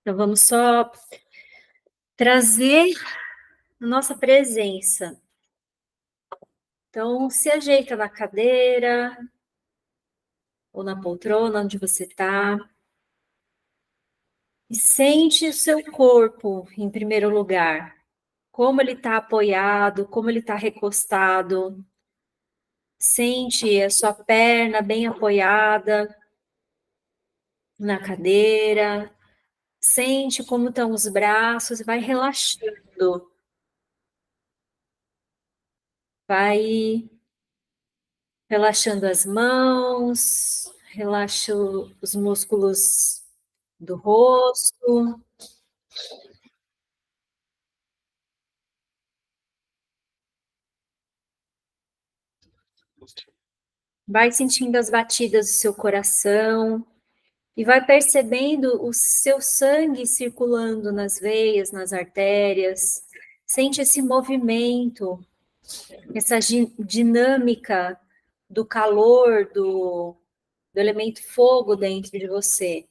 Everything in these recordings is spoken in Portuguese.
Então, vamos só trazer a nossa presença. Então, se ajeita na cadeira ou na poltrona onde você está e sente o seu corpo em primeiro lugar. Como ele está apoiado, como ele está recostado. Sente a sua perna bem apoiada na cadeira. Sente como estão os braços, vai relaxando. Vai relaxando as mãos, relaxa os músculos do rosto. Vai sentindo as batidas do seu coração e vai percebendo o seu sangue circulando nas veias, nas artérias. Sente esse movimento, essa dinâmica do calor do elemento fogo dentro de você,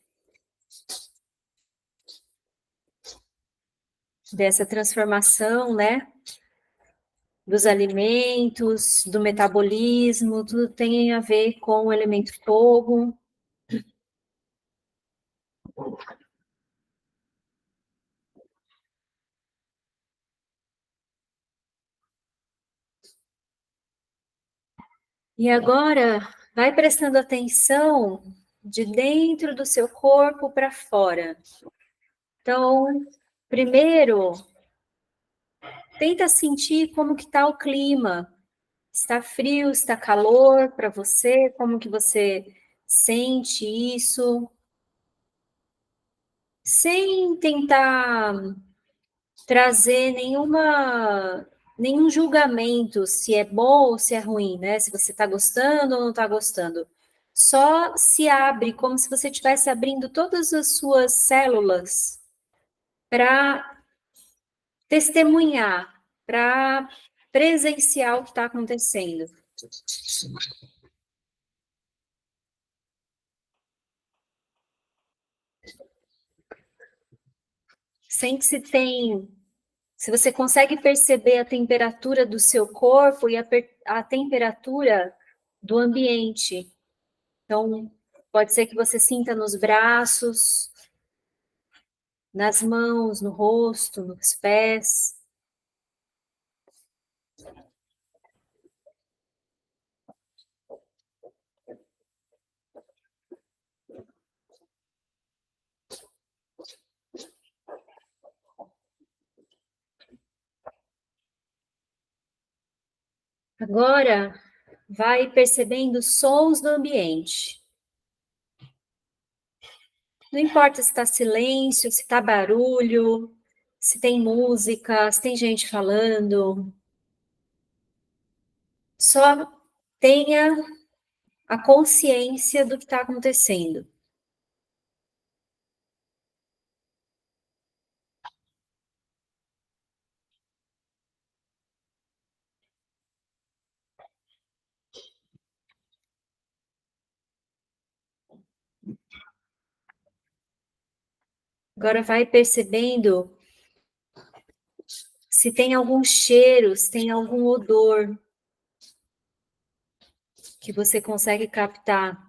dessa transformação, né? Dos alimentos, do metabolismo, tudo tem a ver com o elemento fogo. E agora, vai prestando atenção de dentro do seu corpo para fora. Então, primeiro, tenta sentir como que está o clima. Está frio, está calor para você? Como que você sente isso? Sem tentar trazer nenhum julgamento se é bom ou se é ruim, né? Se você está gostando ou não está gostando. Só se abre como se você estivesse abrindo todas as suas células para testemunhar, para presenciar o que está acontecendo. Sente se você consegue perceber a temperatura do seu corpo e a temperatura do ambiente. Então, pode ser que você sinta nos braços, nas mãos, no rosto, nos pés. Agora, vai percebendo os sons do ambiente. Não importa se está silêncio, se está barulho, se tem música, se tem gente falando. Só tenha a consciência do que está acontecendo. Agora vai percebendo se tem algum cheiro, se tem algum odor que você consegue captar.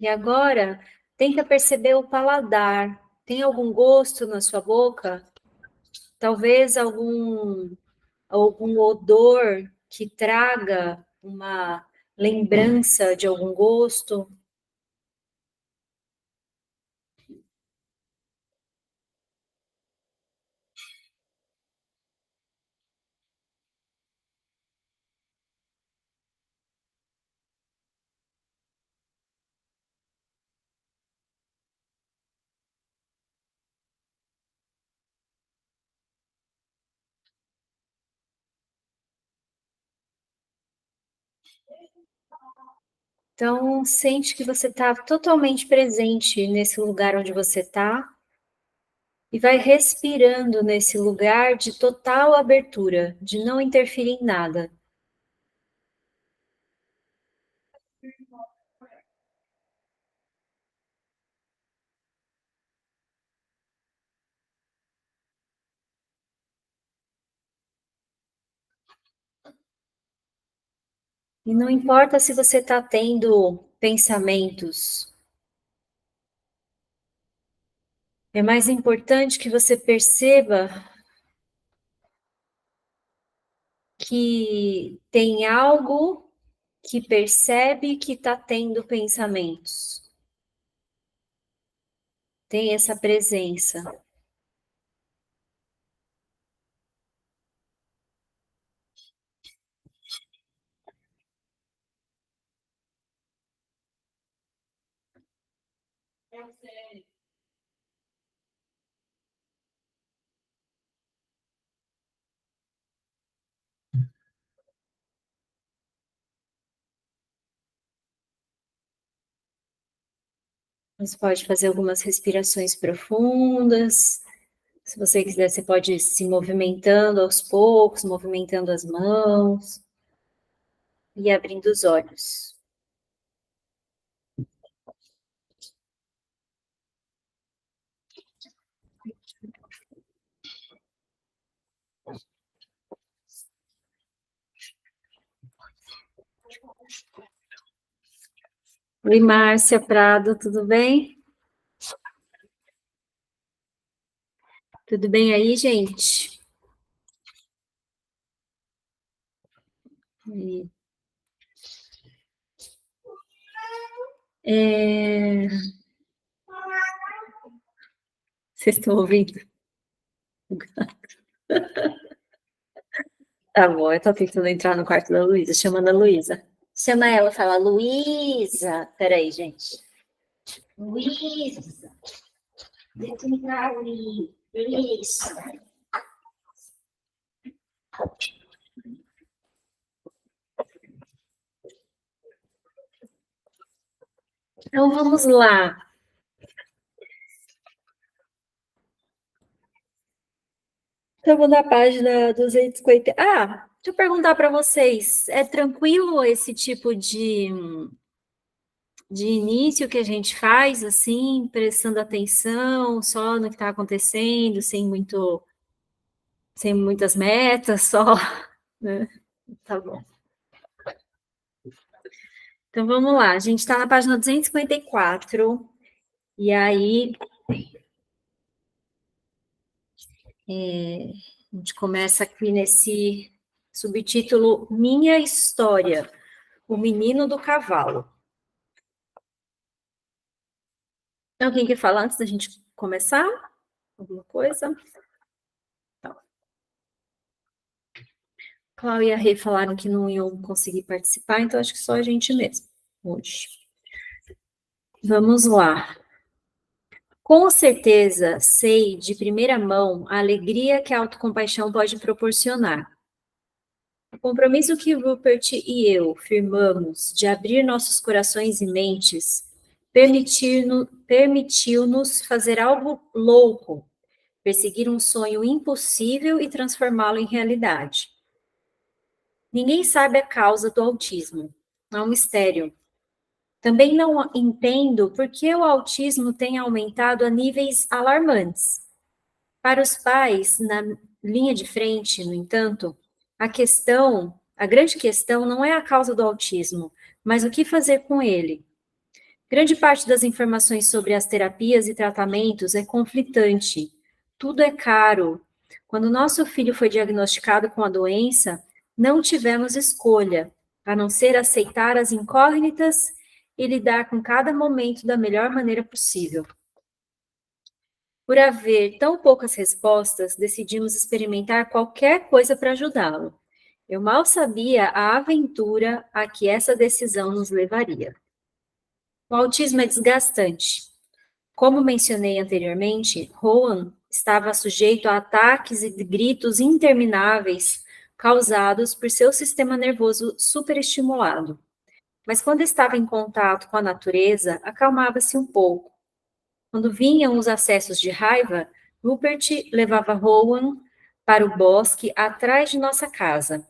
E agora, tenta perceber o paladar. Tem algum gosto na sua boca? Talvez algum odor que traga uma lembrança de algum gosto? Então, sente que você está totalmente presente nesse lugar onde você está e vai respirando nesse lugar de total abertura, de não interferir em nada. E não importa se você está tendo pensamentos, é mais importante que você perceba que tem algo que percebe que está tendo pensamentos. Tem essa presença. Você pode fazer algumas respirações profundas. Se você quiser, você pode ir se movimentando aos poucos, movimentando as mãos e abrindo os olhos. Oi, Márcia Prado, tudo bem? Tudo bem aí, gente? É... Vocês estão ouvindo? Tá bom, eu tô tentando entrar no quarto da Luísa, chamando a Luísa. Chama ela, fala, Luísa. Peraí, gente. Luísa, deixa eu entrar ali. Isso. Então vamos lá. Estamos na página 250. Ah, deixa eu perguntar para vocês, é tranquilo esse tipo de início que a gente faz, assim, prestando atenção só no que está acontecendo, sem muitas metas, só, né? Tá bom. Então vamos lá, a gente está na página 254, e aí a gente começa aqui nesse subtítulo Minha História, o Menino do Cavalo. Alguém quer falar antes da gente começar? Alguma coisa? Tá. Cláudia e a Rê falaram que não iam conseguir participar, então acho que só a gente mesmo, hoje. Vamos lá. Com certeza sei de primeira mão a alegria que a autocompaixão pode proporcionar. O compromisso que Rupert e eu firmamos de abrir nossos corações e mentes permitiu-nos fazer algo louco, perseguir um sonho impossível e transformá-lo em realidade. Ninguém sabe a causa do autismo. É um mistério. Também não entendo por que o autismo tem aumentado a níveis alarmantes. Para os pais, na linha de frente, no entanto, a grande questão não é a causa do autismo, mas o que fazer com ele. Grande parte das informações sobre as terapias e tratamentos é conflitante. Tudo é caro. Quando nosso filho foi diagnosticado com a doença, não tivemos escolha, a não ser aceitar as incógnitas e lidar com cada momento da melhor maneira possível. Por haver tão poucas respostas, decidimos experimentar qualquer coisa para ajudá-lo. Eu mal sabia a aventura a que essa decisão nos levaria. O autismo é desgastante. Como mencionei anteriormente, Rowan estava sujeito a ataques e gritos intermináveis causados por seu sistema nervoso superestimulado. mas quando estava em contato com a natureza, acalmava-se um pouco. Quando vinham os acessos de raiva, Rupert levava Rowan para o bosque atrás de nossa casa.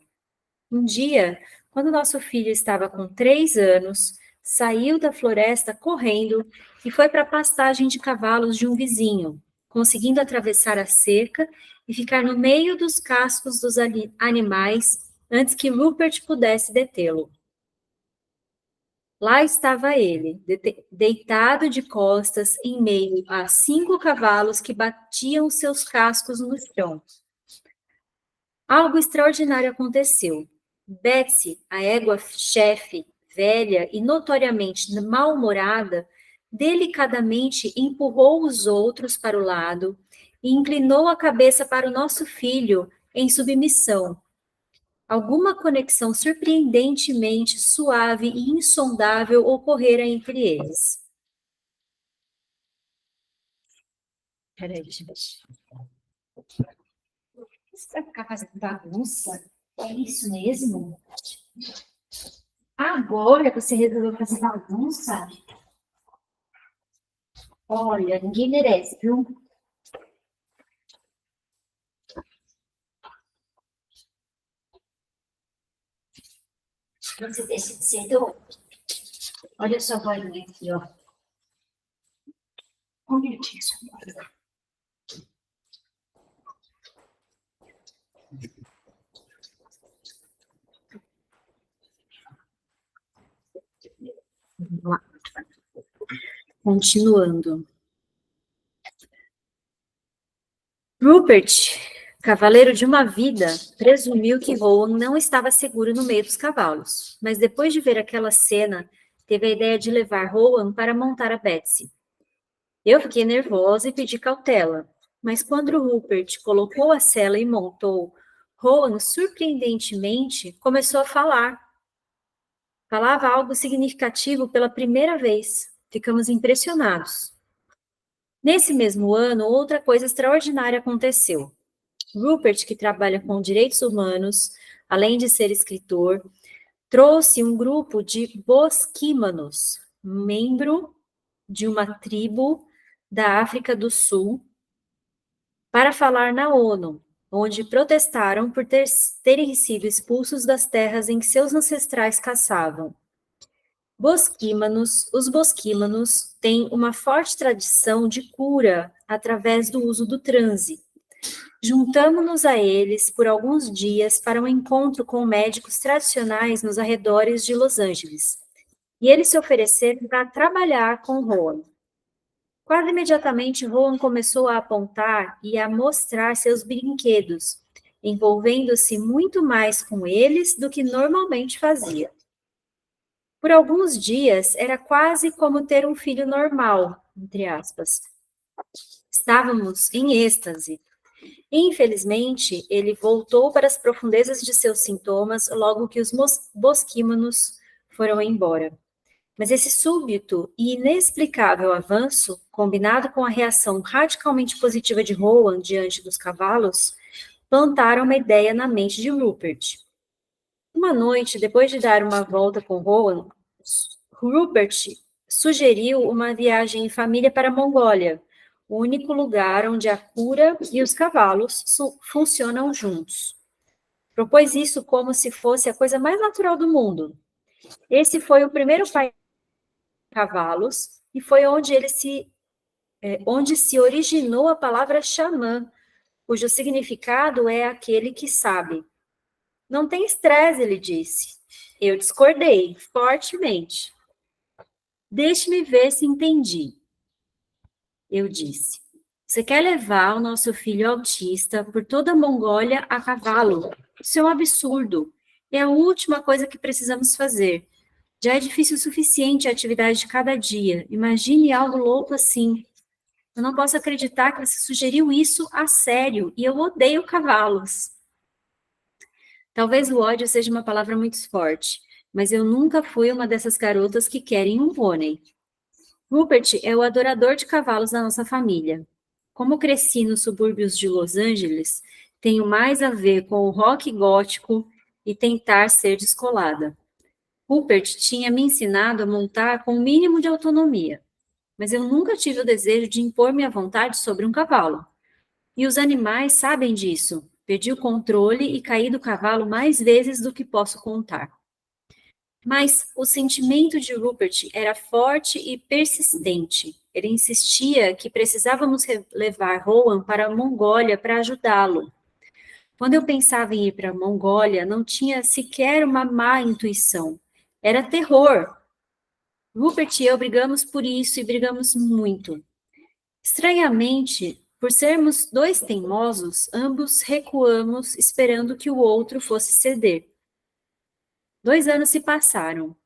Um dia, quando nosso filho estava com 3 anos, saiu da floresta correndo e foi para a pastagem de cavalos de um vizinho, conseguindo atravessar a cerca e ficar no meio dos cascos dos animais antes que Rupert pudesse detê-lo. Lá estava ele, deitado de costas em meio a 5 cavalos que batiam seus cascos no chão. Algo extraordinário aconteceu. Betsy, a égua-chefe, velha e notoriamente mal-humorada, delicadamente empurrou os outros para o lado e inclinou a cabeça para o nosso filho em submissão. Alguma conexão surpreendentemente suave e insondável ocorrera entre eles. Peraí, gente. Você vai ficar fazendo bagunça? É isso mesmo? Agora você resolveu fazer bagunça? Olha, ninguém merece, viu? Você deixa de ser doido. Olha a sua bolinha aqui, ó. Olha aqui a sua bolinha. Vamos lá. Continuando. Rupert, cavaleiro de uma vida, presumiu que Rowan não estava seguro no meio dos cavalos, mas depois de ver aquela cena, teve a ideia de levar Rowan para montar a Betsy. Eu fiquei nervosa e pedi cautela, mas quando Rupert colocou a sela e montou, Rowan, surpreendentemente, começou a falar. Falava algo significativo pela primeira vez. Ficamos impressionados. Nesse mesmo ano, outra coisa extraordinária aconteceu. Rupert, que trabalha com direitos humanos, além de ser escritor, trouxe um grupo de bosquímanos, membro de uma tribo da África do Sul, para falar na ONU, onde protestaram por terem sido expulsos das terras em que seus ancestrais caçavam. Os bosquímanos têm uma forte tradição de cura através do uso do transe. Juntamo-nos a eles por alguns dias para um encontro com médicos tradicionais nos arredores de Los Angeles. E eles se ofereceram para trabalhar com Rowan. Quase imediatamente, Rowan começou a apontar e a mostrar seus brinquedos, envolvendo-se muito mais com eles do que normalmente fazia. Por alguns dias, era quase como ter um filho normal, entre aspas. Estávamos em êxtase. Infelizmente, ele voltou para as profundezas de seus sintomas logo que os bosquímanos foram embora. Mas esse súbito e inexplicável avanço, combinado com a reação radicalmente positiva de Rowan diante dos cavalos, plantaram uma ideia na mente de Rupert. Uma noite, depois de dar uma volta com Rowan, Rupert sugeriu uma viagem em família para a Mongólia, o único lugar onde a cura e os cavalos funcionam juntos. Propôs isso como se fosse a coisa mais natural do mundo. Esse foi o primeiro país de cavalos e foi onde se originou a palavra xamã, cujo significado é aquele que sabe. Não tem estresse, ele disse. Eu discordei fortemente. Deixe-me ver se entendi. Eu disse. Você quer levar o nosso filho autista por toda a Mongólia a cavalo? Isso é um absurdo. É a última coisa que precisamos fazer. Já é difícil o suficiente a atividade de cada dia. Imagine algo louco assim. Eu não posso acreditar que você sugeriu isso a sério, e eu odeio cavalos. Talvez o ódio seja uma palavra muito forte, mas eu nunca fui uma dessas garotas que querem um pônei. Rupert é o adorador de cavalos da nossa família. Como cresci nos subúrbios de Los Angeles, tenho mais a ver com o rock gótico e tentar ser descolada. Rupert tinha me ensinado a montar com o mínimo de autonomia, mas eu nunca tive o desejo de impor minha vontade sobre um cavalo. E os animais sabem disso. Perdi o controle e caí do cavalo mais vezes do que posso contar. Mas o sentimento de Rupert era forte e persistente. Ele insistia que precisávamos levar Rowan para a Mongólia para ajudá-lo. Quando eu pensava em ir para a Mongólia, não tinha sequer uma má intuição. Era terror. Rupert e eu brigamos por isso e brigamos muito. Estranhamente, por sermos dois teimosos, ambos recuamos esperando que o outro fosse ceder. 2 anos se passaram.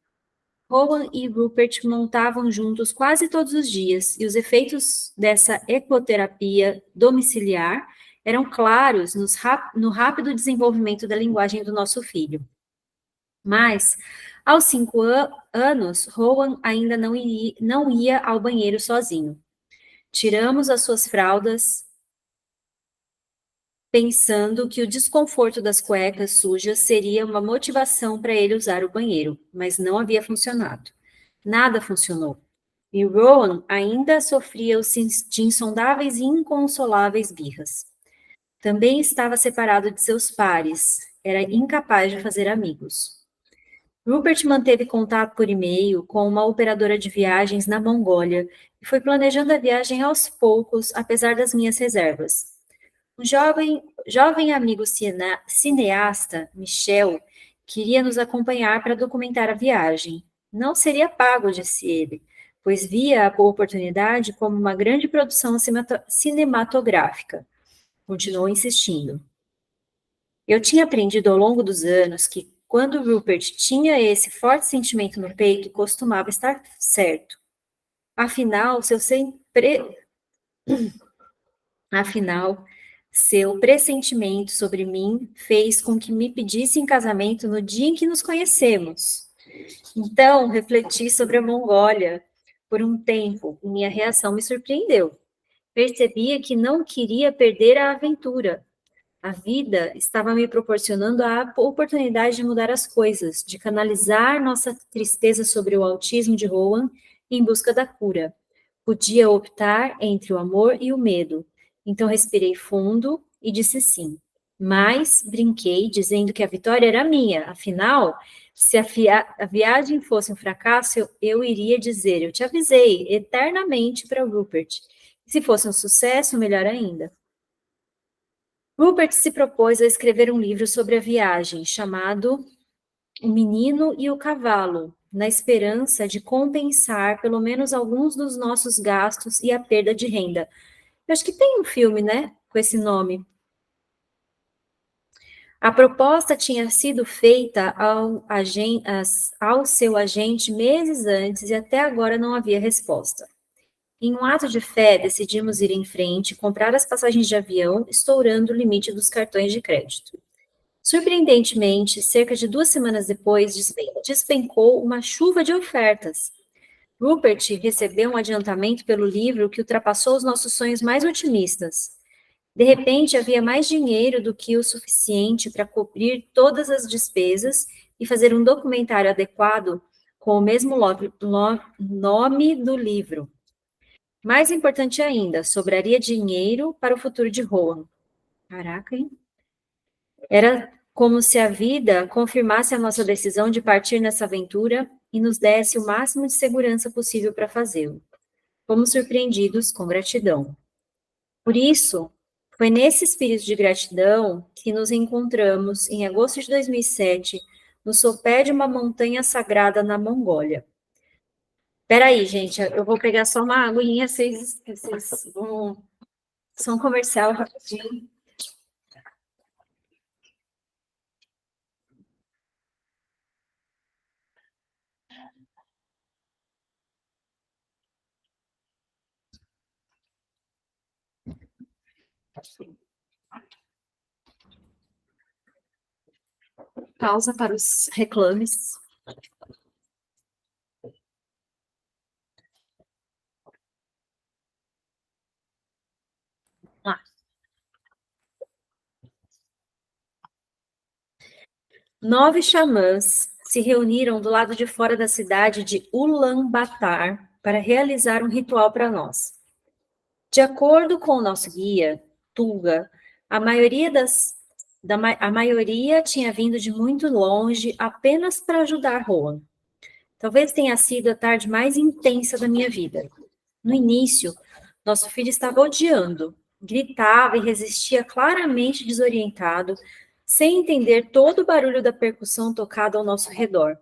Rowan e Rupert montavam juntos quase todos os dias, e os efeitos dessa ecoterapia domiciliar eram claros no rápido desenvolvimento da linguagem do nosso filho. Mas, aos 5 anos, Rowan ainda não ia ao banheiro sozinho. Tiramos as suas fraldas, pensando que o desconforto das cuecas sujas seria uma motivação para ele usar o banheiro, mas não havia funcionado. Nada funcionou. E Rowan ainda sofria de insondáveis e inconsoláveis birras. Também estava separado de seus pares, era incapaz de fazer amigos. Rupert manteve contato por e-mail com uma operadora de viagens na Mongólia e foi planejando a viagem aos poucos, apesar das minhas reservas. Um jovem amigo cineasta, Michel, queria nos acompanhar para documentar a viagem. Não seria pago, disse ele, pois via a oportunidade como uma grande produção cinematográfica. Continuou insistindo. Eu tinha aprendido ao longo dos anos que, quando Rupert tinha esse forte sentimento no peito, costumava estar certo. Afinal, Afinal, seu pressentimento sobre mim fez com que me pedisse em casamento no dia em que nos conhecemos. Então, refleti sobre a Mongólia por um tempo e minha reação me surpreendeu. Percebia que não queria perder a aventura. A vida estava me proporcionando a oportunidade de mudar as coisas, de canalizar nossa tristeza sobre o autismo de Rowan em busca da cura. Podia optar entre o amor e o medo. Então respirei fundo e disse sim. Mas brinquei, dizendo que a vitória era minha. Afinal, se a viagem fosse um fracasso, eu iria dizer: eu te avisei eternamente para Rupert. Se fosse um sucesso, melhor ainda. Rupert se propôs a escrever um livro sobre a viagem, chamado O Menino e o Cavalo, na esperança de compensar pelo menos alguns dos nossos gastos e a perda de renda. Eu acho que tem um filme, né, com esse nome. A proposta tinha sido feita ao seu agente meses antes e até agora não havia resposta. Em um ato de fé, decidimos ir em frente e comprar as passagens de avião, estourando o limite dos cartões de crédito. Surpreendentemente, cerca de 2 semanas depois, despencou uma chuva de ofertas. Rupert recebeu um adiantamento pelo livro que ultrapassou os nossos sonhos mais otimistas. De repente, havia mais dinheiro do que o suficiente para cobrir todas as despesas e fazer um documentário adequado com o mesmo nome do livro. Mais importante ainda, sobraria dinheiro para o futuro de Rowan. Caraca, hein? Era como se a vida confirmasse a nossa decisão de partir nessa aventura e nos desse o máximo de segurança possível para fazê-lo. Fomos surpreendidos com gratidão. Por isso, foi nesse espírito de gratidão que nos encontramos em agosto de 2007, no sopé de uma montanha sagrada na Mongólia. Peraí, gente, eu vou pegar só uma aguinha, vocês vão... Só um comercial rapidinho. Pausa para os reclames. Ah. 9 xamãs se reuniram do lado de fora da cidade de Ulaanbaatar para realizar um ritual para nós. De acordo com o nosso guia, Tuga, a maioria tinha vindo de muito longe apenas para ajudar Rohan. Talvez tenha sido a tarde mais intensa da minha vida. No início, nosso filho estava odiando, gritava e resistia claramente desorientado, sem entender todo o barulho da percussão tocada ao nosso redor.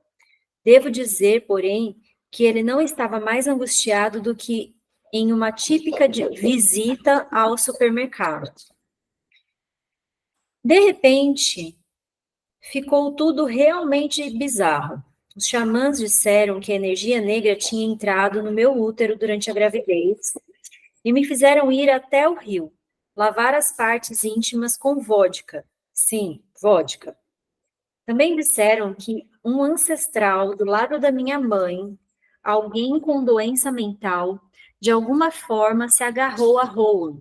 Devo dizer, porém, que ele não estava mais angustiado do que em uma típica visita ao supermercado. De repente, ficou tudo realmente bizarro. Os xamãs disseram que a energia negra tinha entrado no meu útero durante a gravidez e me fizeram ir até o rio, lavar as partes íntimas com vodka. Sim, vodka. Também disseram que um ancestral do lado da minha mãe, alguém com doença mental, de alguma forma se agarrou a Rowan.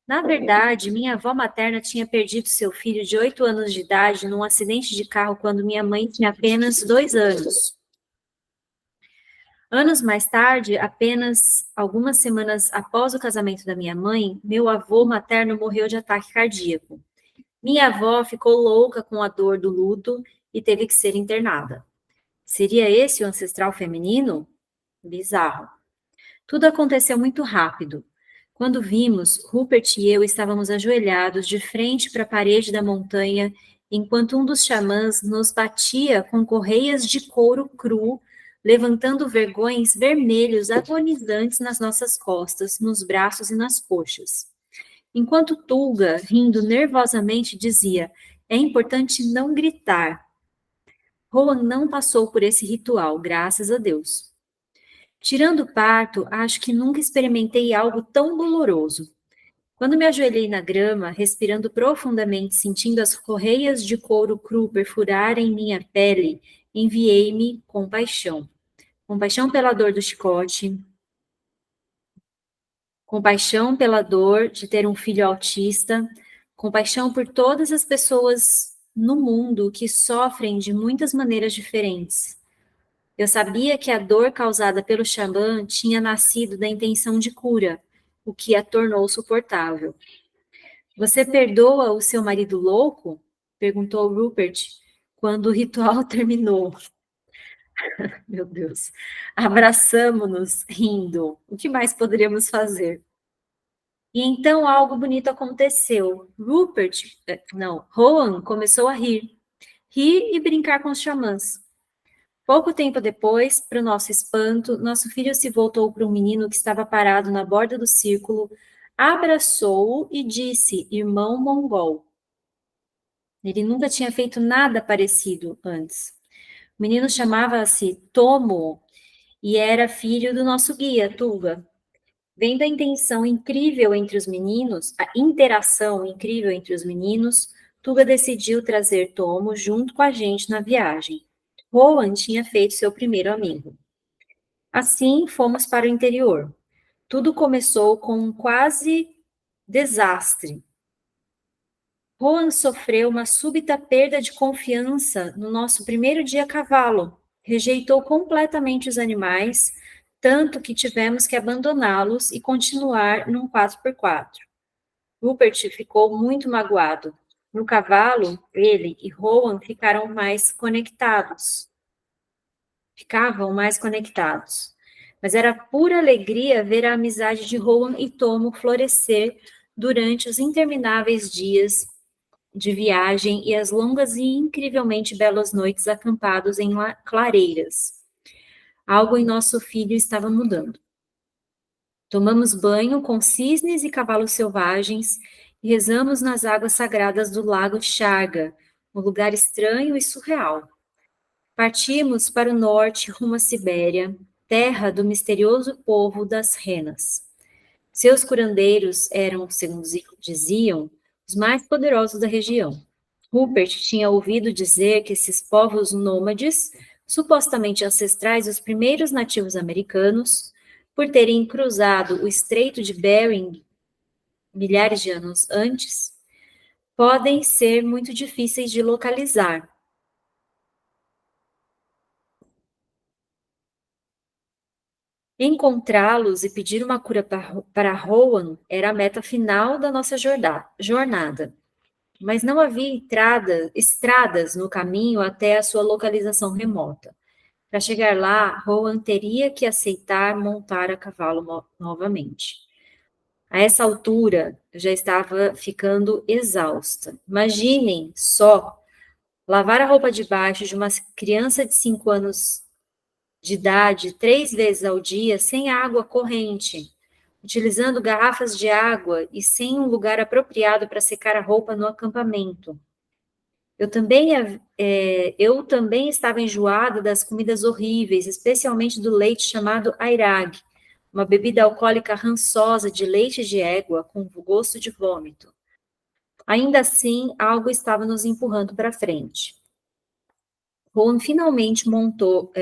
Na verdade, minha avó materna tinha perdido seu filho de 8 anos de idade num acidente de carro quando minha mãe tinha apenas 2 anos. Anos mais tarde, apenas algumas semanas após o casamento da minha mãe, meu avô materno morreu de ataque cardíaco. Minha avó ficou louca com a dor do luto e teve que ser internada. Seria esse o ancestral feminino? Bizarro. Tudo aconteceu muito rápido. Quando vimos, Rupert e eu estávamos ajoelhados de frente para a parede da montanha, enquanto um dos xamãs nos batia com correias de couro cru, levantando vergões vermelhos agonizantes nas nossas costas, nos braços e nas coxas. Enquanto Tulga, rindo nervosamente, dizia: "É importante não gritar." Rowan não passou por esse ritual, graças a Deus. Tirando o parto, acho que nunca experimentei algo tão doloroso. Quando me ajoelhei na grama, respirando profundamente, sentindo as correias de couro cru perfurarem minha pele, enviei-me compaixão. Compaixão pela dor do chicote, compaixão pela dor de ter um filho autista, compaixão por todas as pessoas no mundo que sofrem de muitas maneiras diferentes. Eu sabia que a dor causada pelo xamã tinha nascido da intenção de cura, o que a tornou suportável. "Você perdoa o seu marido louco?" perguntou Rupert quando o ritual terminou. Meu Deus. Abraçamo-nos, rindo. O que mais poderíamos fazer? E então algo bonito aconteceu. Rowan começou a rir e brincar com os xamãs. Pouco tempo depois, para o nosso espanto, nosso filho se voltou para um menino que estava parado na borda do círculo, abraçou-o e disse: "Irmão mongol." Ele nunca tinha feito nada parecido antes. O menino chamava-se Tomo e era filho do nosso guia, Tuga. Vendo a interação incrível entre os meninos, Tuga decidiu trazer Tomo junto com a gente na viagem. Rowan tinha feito seu primeiro amigo. Assim, fomos para o interior. Tudo começou com um quase desastre. Rowan sofreu uma súbita perda de confiança no nosso primeiro dia a cavalo. Rejeitou completamente os animais, tanto que tivemos que abandoná-los e continuar num 4x4. Rupert ficou muito magoado. No cavalo, ele e Rowan ficavam mais conectados. Mas era pura alegria ver a amizade de Rowan e Tomo florescer durante os intermináveis dias de viagem e as longas e incrivelmente belas noites acampados em clareiras. Algo em nosso filho estava mudando. Tomamos banho com cisnes e cavalos selvagens e rezamos nas águas sagradas do lago Chaga, um lugar estranho e surreal. Partimos para o norte rumo à Sibéria, terra do misterioso povo das renas. Seus curandeiros eram, segundo diziam, os mais poderosos da região. Rupert tinha ouvido dizer que esses povos nômades, supostamente ancestrais dos primeiros nativos americanos, por terem cruzado o Estreito de Bering milhares de anos antes, podem ser muito difíceis de localizar. Encontrá-los e pedir uma cura para Rowan era a meta final da nossa jornada. Mas não havia estradas no caminho até a sua localização remota. Para chegar lá, Rowan teria que aceitar montar a cavalo novamente. A essa altura, eu já estava ficando exausta. Imaginem só lavar a roupa de baixo de uma criança de 5 anos de idade 3 vezes ao dia sem água corrente, utilizando garrafas de água e sem um lugar apropriado para secar a roupa no acampamento. Eu também estava enjoada das comidas horríveis, especialmente do leite chamado airag, uma bebida alcoólica rançosa de leite de égua com gosto de vômito. Ainda assim, algo estava nos empurrando para frente. Rowan finalmente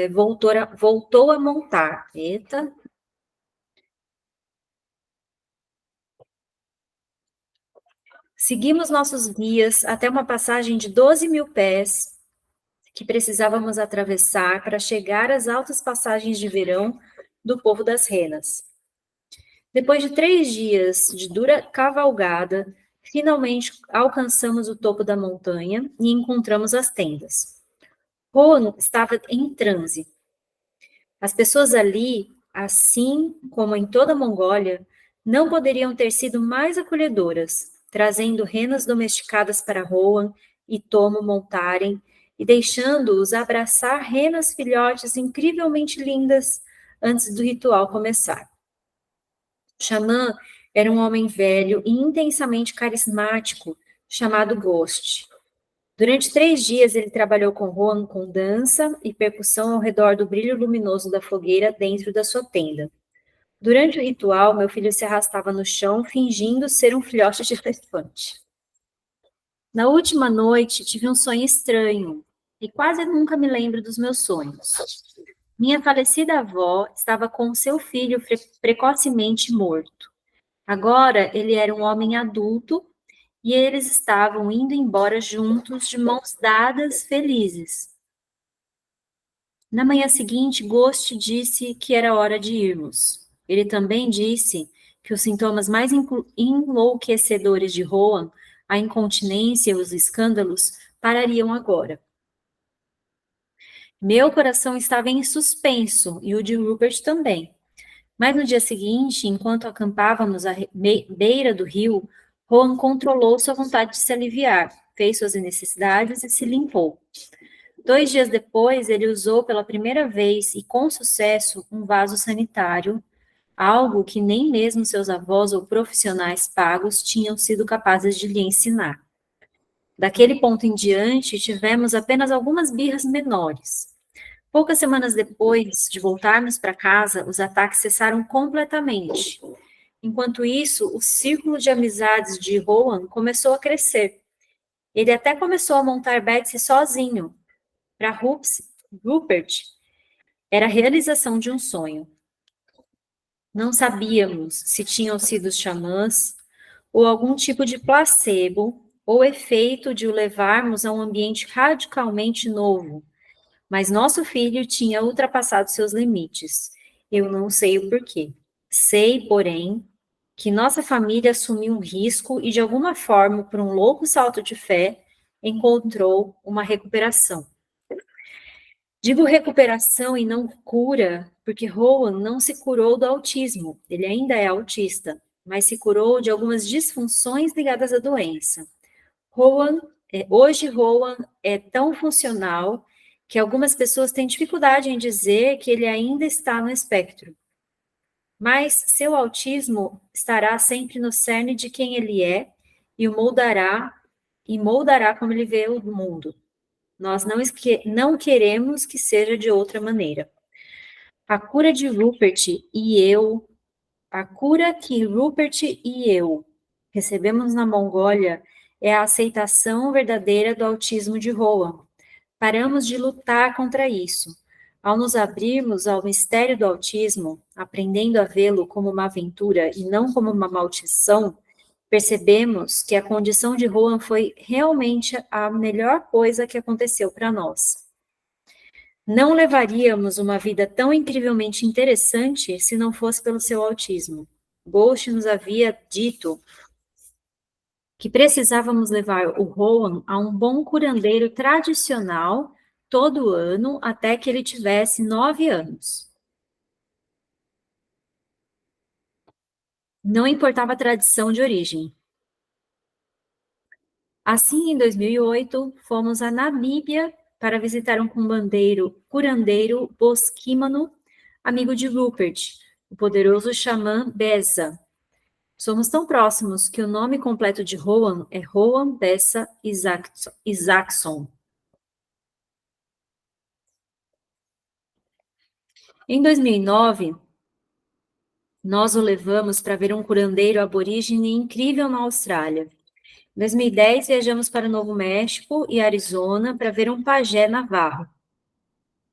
voltou a montar. Eita. Seguimos nossos guias até uma passagem de 12.000 pés que precisávamos atravessar para chegar às altas passagens de verão do povo das renas. Depois de 3 dias de dura cavalgada, finalmente alcançamos o topo da montanha e encontramos as tendas. Rowan estava em transe. As pessoas ali, assim como em toda a Mongólia, não poderiam ter sido mais acolhedoras, trazendo renas domesticadas para Rowan e Tomo montarem e deixando-os abraçar renas filhotes incrivelmente lindas antes do ritual começar. O xamã era um homem velho e intensamente carismático, chamado Ghost. Durante 3 dias, ele trabalhou com Rowan com dança e percussão ao redor do brilho luminoso da fogueira dentro da sua tenda. Durante o ritual, meu filho se arrastava no chão, fingindo ser um filhote de elefante. Na última noite, tive um sonho estranho, e quase nunca me lembro dos meus sonhos. Minha falecida avó estava com seu filho precocemente morto. Agora, ele era um homem adulto, e eles estavam indo embora juntos, de mãos dadas, felizes. Na manhã seguinte, Ghost disse que era hora de irmos. Ele também disse que os sintomas mais enlouquecedores de Rowan, a incontinência e os escândalos, parariam agora. Meu coração estava em suspenso e o de Rupert também. Mas no dia seguinte, enquanto acampávamos à beira do rio, Rowan controlou sua vontade de se aliviar, fez suas necessidades e se limpou. 2 dias depois, ele usou pela primeira vez e com sucesso um vaso sanitário, algo que nem mesmo seus avós ou profissionais pagos tinham sido capazes de lhe ensinar. Daquele ponto em diante, tivemos apenas algumas birras menores. Poucas semanas depois de voltarmos para casa, os ataques cessaram completamente. Enquanto isso, o círculo de amizades de Rowan começou a crescer. Ele até começou a montar Betsy sozinho. Para Rupert, era a realização de um sonho. Não sabíamos se tinham sido os xamãs ou algum tipo de placebo ou efeito de o levarmos a um ambiente radicalmente novo. Mas nosso filho tinha ultrapassado seus limites. Eu não sei o porquê. Sei, porém, que nossa família assumiu um risco e, de alguma forma, por um louco salto de fé, encontrou uma recuperação. Digo recuperação e não cura, porque Rowan não se curou do autismo, ele ainda é autista, mas se curou de algumas disfunções ligadas à doença. Hoje Rowan é tão funcional que algumas pessoas têm dificuldade em dizer que ele ainda está no espectro. Mas seu autismo estará sempre no cerne de quem ele é e o moldará como ele vê o mundo. Nós não queremos que seja de outra maneira. A cura que Rupert e eu recebemos na Mongólia é a aceitação verdadeira do autismo de Rowan. Paramos de lutar contra isso. Ao nos abrirmos ao mistério do autismo, aprendendo a vê-lo como uma aventura e não como uma maldição, percebemos que a condição de Rowan foi realmente a melhor coisa que aconteceu para nós. Não levaríamos uma vida tão incrivelmente interessante se não fosse pelo seu autismo. Ghost nos havia dito que precisávamos levar o Rowan a um bom curandeiro tradicional todo ano até que ele tivesse 9 anos. Não importava a tradição de origem. Assim, em 2008, fomos à Namíbia para visitar um curandeiro bosquímano, amigo de Rupert, o poderoso xamã Beza. Somos tão próximos que o nome completo de Rowan é Rowan Bessa Isaacson. Em 2009, nós o levamos para ver um curandeiro aborígene incrível na Austrália. Em 2010, viajamos para o Novo México e Arizona para ver um pajé navarro.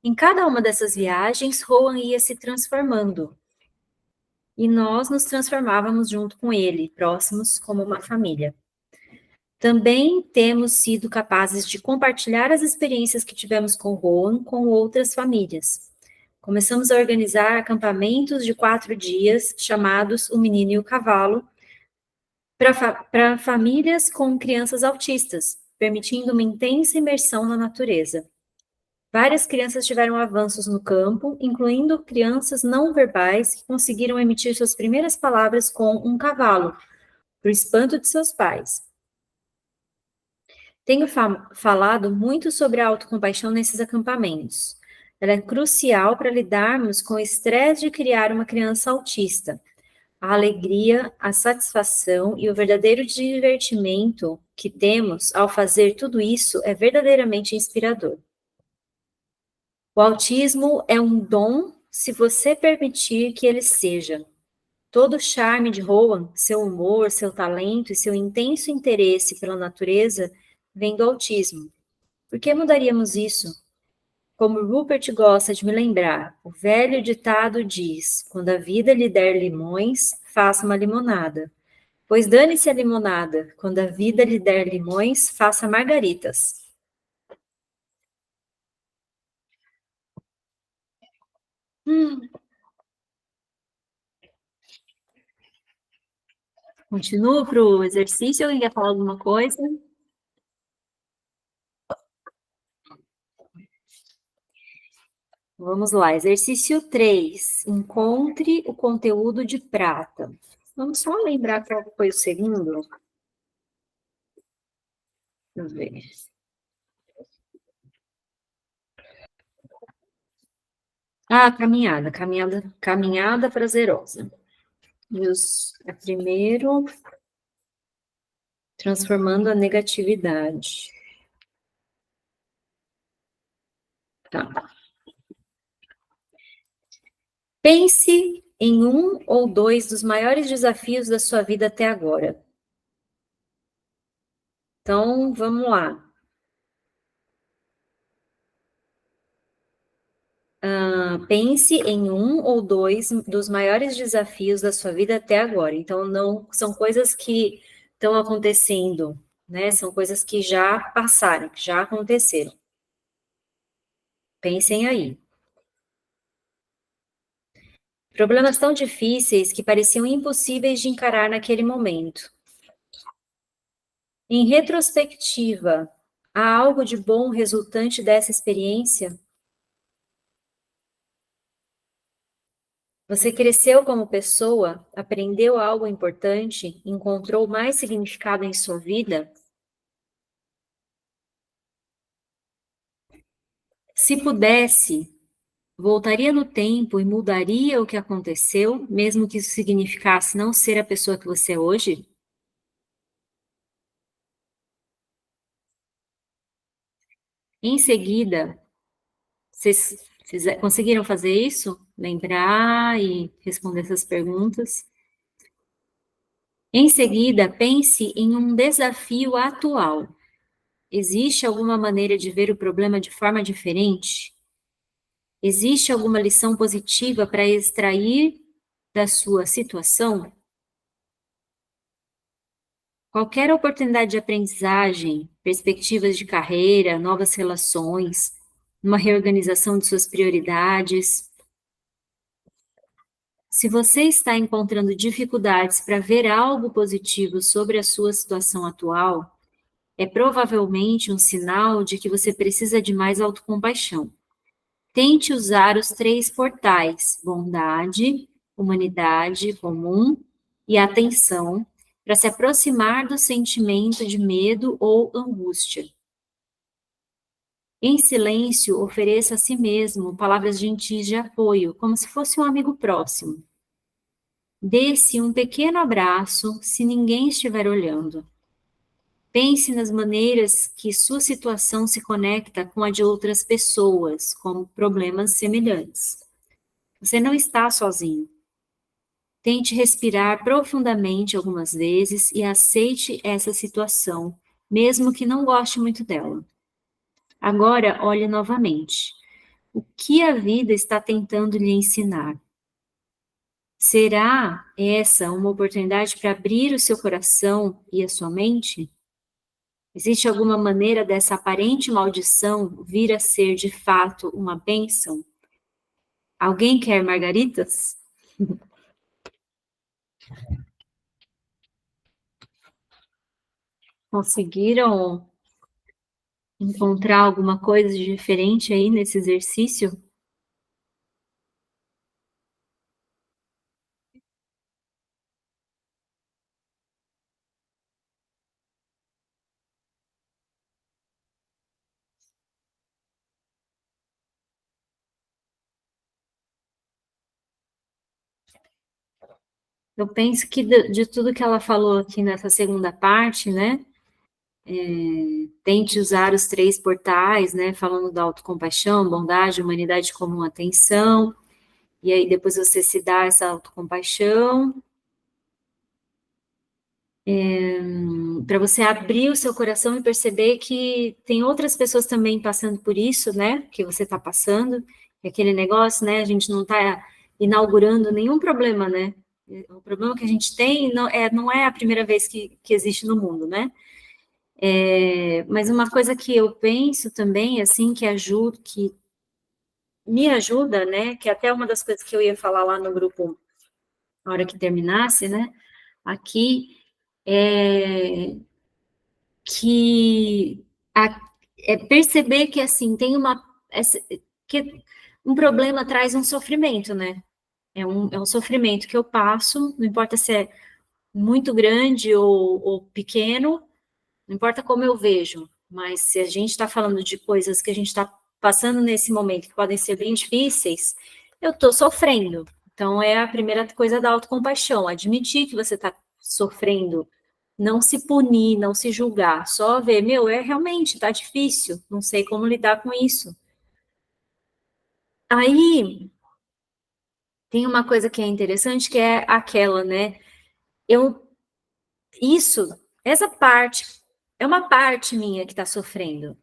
Em cada uma dessas viagens, Rowan ia se transformando. E nós nos transformávamos junto com ele, próximos como uma família. Também temos sido capazes de compartilhar as experiências que tivemos com Rowan com outras famílias. Começamos a organizar acampamentos de 4 dias, chamados O Menino e o Cavalo, para famílias com crianças autistas, permitindo uma intensa imersão na natureza. Várias crianças tiveram avanços no campo, incluindo crianças não verbais que conseguiram emitir suas primeiras palavras com um cavalo, para o espanto de seus pais. Tenho falado muito sobre a autocompaixão nesses acampamentos. Ela é crucial para lidarmos com o estresse de criar uma criança autista. A alegria, a satisfação e o verdadeiro divertimento que temos ao fazer tudo isso é verdadeiramente inspirador. O autismo é um dom se você permitir que ele seja. Todo o charme de Rowan, seu humor, seu talento e seu intenso interesse pela natureza vem do autismo. Por que mudaríamos isso? Como Rupert gosta de me lembrar, o velho ditado diz: quando a vida lhe der limões, faça uma limonada. Pois dane-se a limonada, quando a vida lhe der limões, faça margaritas. Continuo para o exercício. Alguém quer falar alguma coisa? Vamos lá, exercício 3. Encontre o conteúdo de prata. Vamos só lembrar qual foi o segundo? Deixa eu ver. Ah, caminhada prazerosa. Primeiro, transformando a negatividade. Tá. Pense em um ou dois dos maiores desafios da sua vida até agora. Então, vamos lá. Pense em um ou dois dos maiores desafios da sua vida até agora. Então, não são coisas que estão acontecendo, né? São coisas que já passaram, que já aconteceram. Pensem aí. Problemas tão difíceis que pareciam impossíveis de encarar naquele momento. Em retrospectiva, há algo de bom resultante dessa experiência? Você cresceu como pessoa, aprendeu algo importante, encontrou mais significado em sua vida? Se pudesse, voltaria no tempo e mudaria o que aconteceu, mesmo que isso significasse não ser a pessoa que você é hoje? Em seguida, vocês conseguiram fazer isso? Lembrar e responder essas perguntas? Em seguida, pense em um desafio atual. Existe alguma maneira de ver o problema de forma diferente? Existe alguma lição positiva para extrair da sua situação? Qualquer oportunidade de aprendizagem, perspectivas de carreira, novas relações, numa reorganização de suas prioridades. Se você está encontrando dificuldades para ver algo positivo sobre a sua situação atual, é provavelmente um sinal de que você precisa de mais autocompaixão. Tente usar os 3 portais: bondade, humanidade comum e atenção, para se aproximar do sentimento de medo ou angústia. Em silêncio, ofereça a si mesmo palavras gentis de apoio, como se fosse um amigo próximo. Dê-se um pequeno abraço se ninguém estiver olhando. Pense nas maneiras que sua situação se conecta com a de outras pessoas, com problemas semelhantes. Você não está sozinho. Tente respirar profundamente algumas vezes e aceite essa situação, mesmo que não goste muito dela. Agora, olhe novamente. O que a vida está tentando lhe ensinar? Será essa uma oportunidade para abrir o seu coração e a sua mente? Existe alguma maneira dessa aparente maldição vir a ser de fato uma bênção? Alguém quer margaritas? Conseguiram encontrar alguma coisa de diferente aí nesse exercício? Eu penso que de tudo que ela falou aqui nessa segunda parte, né? Tente usar os 3 portais, né? Falando da autocompaixão, bondade, humanidade comum, atenção. E aí depois você se dá essa autocompaixão, para você abrir o seu coração e perceber que tem outras pessoas também passando por isso, né, que você está passando, e aquele negócio, né, a gente não está inaugurando nenhum problema, né, o problema que a gente tem não é a primeira vez que existe no mundo, né, mas uma coisa que eu penso também, assim, que me ajuda, né, que até uma das coisas que eu ia falar lá no grupo, na hora que terminasse, né, aqui, é que a, é perceber que assim tem que um problema traz um sofrimento, né? É um sofrimento que eu passo, não importa se é muito grande ou pequeno, não importa como eu vejo, mas se a gente está falando de coisas que a gente está passando nesse momento que podem ser bem difíceis, eu estou sofrendo. Então é a primeira coisa da autocompaixão, admitir que você está sofrendo, não se punir, não se julgar, só ver, meu, realmente, tá difícil, não sei como lidar com isso. Aí, tem uma coisa que é interessante, que é aquela, né, eu, isso, essa parte, é uma parte minha que tá sofrendo,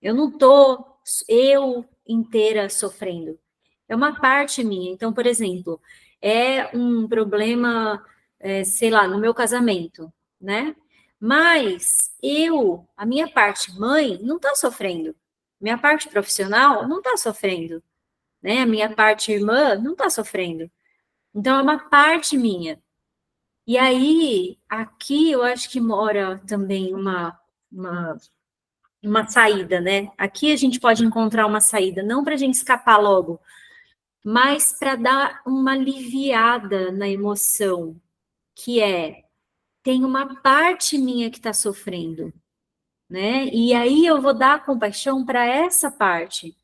eu não tô, eu inteira sofrendo, é uma parte minha, então, por exemplo, é um problema, sei lá, no meu casamento, né, mas a minha parte mãe não está sofrendo. Minha parte profissional não está sofrendo, né? A minha parte irmã não está sofrendo. Então, é uma parte minha. E aí, aqui eu acho que mora também uma, uma saída, né? Aqui a gente pode encontrar uma saída, não para a gente escapar logo, mas para dar uma aliviada na emoção, que tem uma parte minha que está sofrendo, né? E aí eu vou dar compaixão para essa parte.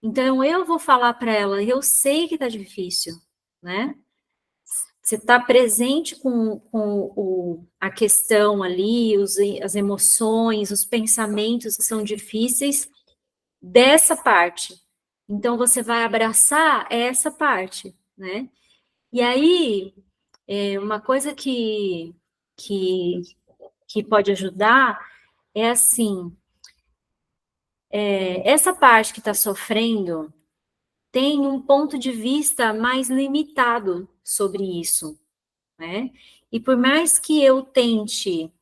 Então eu vou falar para ela, eu sei que tá difícil, né? Você está presente com a questão ali, as emoções, os pensamentos que são difíceis dessa parte. Então você vai abraçar essa parte, né? E aí, uma coisa que, que pode ajudar é assim, essa parte que está sofrendo tem um ponto de vista mais limitado sobre isso, né? E por mais que eu tente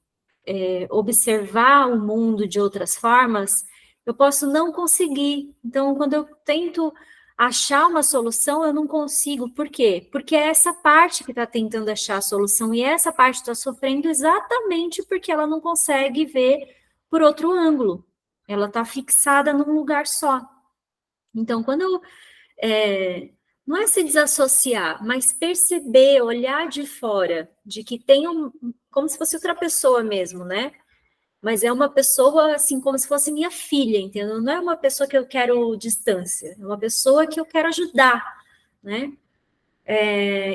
observar o mundo de outras formas, Eu posso não conseguir. Então, quando eu tento achar uma solução, eu não consigo. Por quê? Porque é essa parte que está tentando achar a solução, e essa parte está sofrendo exatamente porque ela não consegue ver por outro ângulo. Ela está fixada num lugar só. Então, quando eu não é se desassociar, mas perceber, olhar de fora, de que tem como se fosse outra pessoa mesmo, né? Mas é uma pessoa, assim, como se fosse minha filha, entendeu? Não é uma pessoa que eu quero distância, é uma pessoa que eu quero ajudar, né?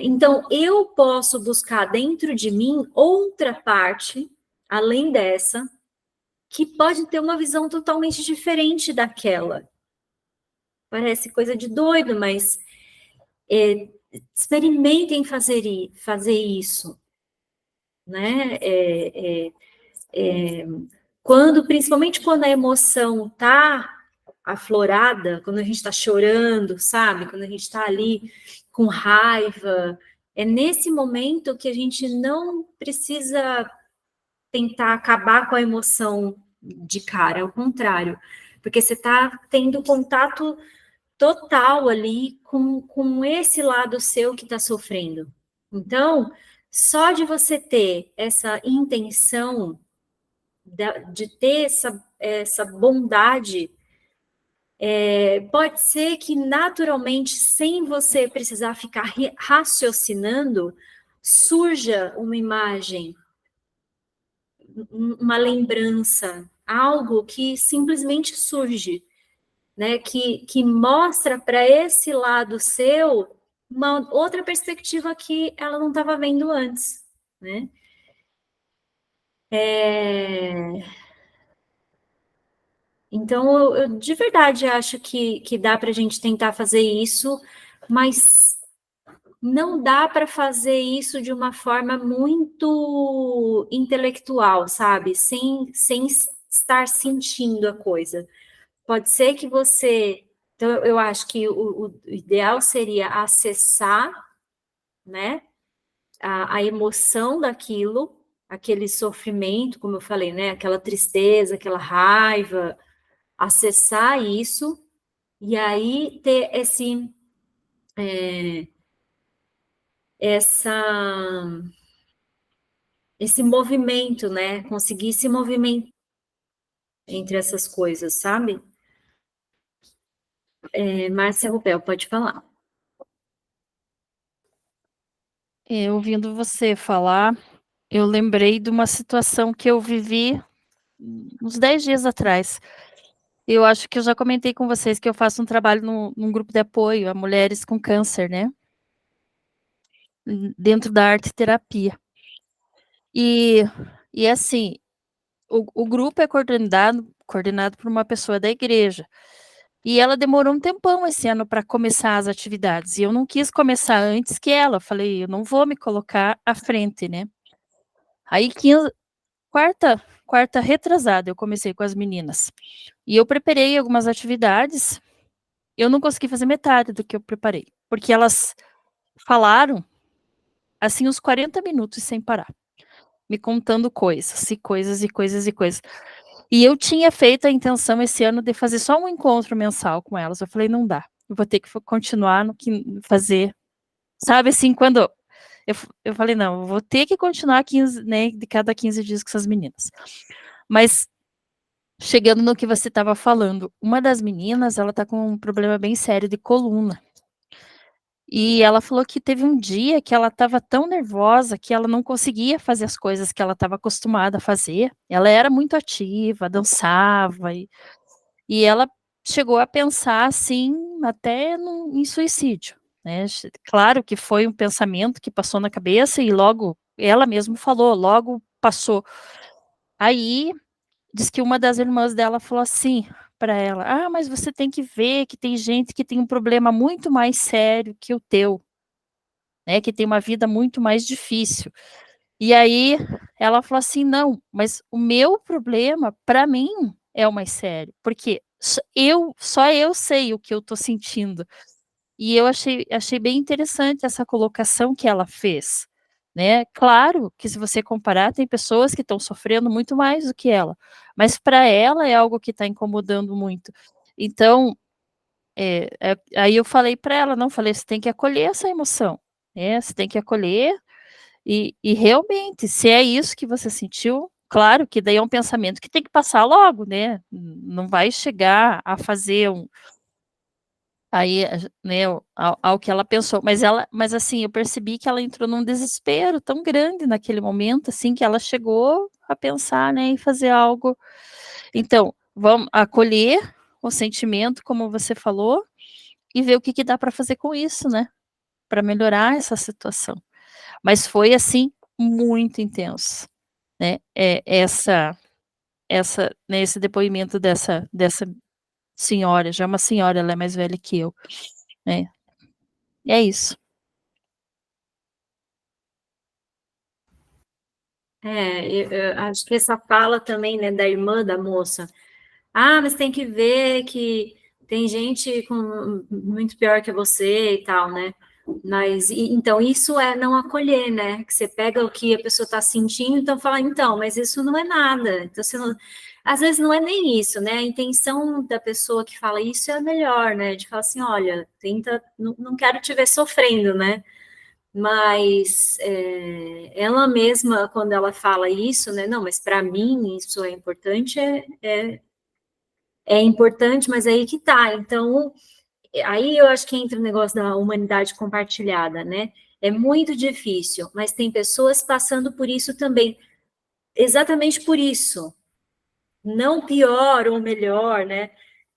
Então, eu posso buscar dentro de mim outra parte, além dessa, que pode ter uma visão totalmente diferente daquela. Parece coisa de doido, mas experimentem fazer isso, né? Principalmente quando a emoção tá aflorada, quando a gente está chorando, sabe? Quando a gente está ali com raiva, é nesse momento que a gente não precisa tentar acabar com a emoção de cara, ao contrário, porque você está tendo contato total ali com esse lado seu que está sofrendo. Então, só de você ter essa intenção de ter essa bondade, pode ser que naturalmente, sem você precisar ficar raciocinando, surja uma imagem, uma lembrança, algo que simplesmente surge, né? Que mostra para esse lado seu uma outra perspectiva que ela não estava vendo antes, né? Então, eu de verdade acho que dá para a gente tentar fazer isso, mas não dá para fazer isso de uma forma muito intelectual, sabe? Sem estar sentindo a coisa. Pode ser que você. Então, eu acho que o ideal seria acessar, né, a emoção daquilo, aquele sofrimento, como eu falei, né, aquela tristeza, aquela raiva, acessar isso, e aí ter essa, esse movimento, né? Conseguir se movimentar entre essas coisas, sabe? Márcia Rubel, pode falar. Ouvindo você falar, eu lembrei de uma situação que eu vivi uns 10 dias atrás. Eu acho que eu já comentei com vocês que eu faço um trabalho num grupo de apoio a mulheres com câncer, né? Dentro da arte terapia. E, e assim, o grupo é coordenado por uma pessoa da igreja. E ela demorou um tempão esse ano para começar as atividades. E eu não quis começar antes que ela. Eu falei, eu não vou me colocar à frente, né? Aí, quarta retrasada, eu comecei com as meninas. E eu preparei algumas atividades. Eu não consegui fazer metade do que eu preparei. Porque elas falaram, assim, uns 40 minutos sem parar. Me contando coisas, e coisas, e coisas, e coisas. E eu tinha feito a intenção esse ano de fazer só um encontro mensal com elas. Eu falei, não dá. Eu vou ter que continuar no que fazer. Sabe, assim, quando eu falei, não, eu vou ter que continuar 15, né, de cada 15 dias com essas meninas. Mas, chegando no que você estava falando, uma das meninas, ela tá com um problema bem sério de coluna. E ela falou que teve um dia que ela estava tão nervosa que ela não conseguia fazer as coisas que ela estava acostumada a fazer. Ela era muito ativa, dançava, e ela chegou a pensar, assim, até em suicídio, né. Claro que foi um pensamento que passou na cabeça e logo ela mesma falou, logo passou. Aí, diz que uma das irmãs dela falou assim para ela: "Ah, mas você tem que ver que tem gente que tem um problema muito mais sério que o teu, né, que tem uma vida muito mais difícil". E aí, ela falou assim: "Não, mas o meu problema, para mim, é o mais sério, porque só eu sei o que eu tô sentindo". E eu achei bem interessante essa colocação que ela fez, né? Claro que se você comparar, tem pessoas que estão sofrendo muito mais do que ela, mas para ela é algo que está incomodando muito. Então, aí eu falei para ela, não, falei, você tem que acolher essa emoção, né? Você tem que acolher e realmente, se é isso que você sentiu, claro que daí é um pensamento que tem que passar logo, né? Não vai chegar a fazer aí, né, ao que ela pensou, mas assim, eu percebi que ela entrou num desespero tão grande naquele momento, assim, que ela chegou a pensar, né, em fazer algo. Então, vamos acolher o sentimento, como você falou, e ver o que dá para fazer com isso, né, para melhorar essa situação. Mas foi, assim, muito intenso, né, né, esse depoimento dessa senhora, já é uma senhora, ela é mais velha que eu, né. É isso. Eu acho que essa fala também, né, da irmã da moça, mas tem que ver que tem gente muito pior que você e tal, né? Mas, então, isso é não acolher, né? Que você pega o que a pessoa está sentindo, então fala, então, mas isso não é nada. Então, você não, às vezes não é nem isso, né? A intenção da pessoa que fala isso é a melhor, né? De falar assim, olha, tenta, não quero te ver sofrendo, né? Mas ela mesma, quando ela fala isso, né? Não, mas para mim isso é importante, é importante, mas aí que tá. Então, aí eu acho que entra o negócio da humanidade compartilhada, né? É muito difícil, mas tem pessoas passando por isso também, exatamente por isso. Não pior ou melhor, né?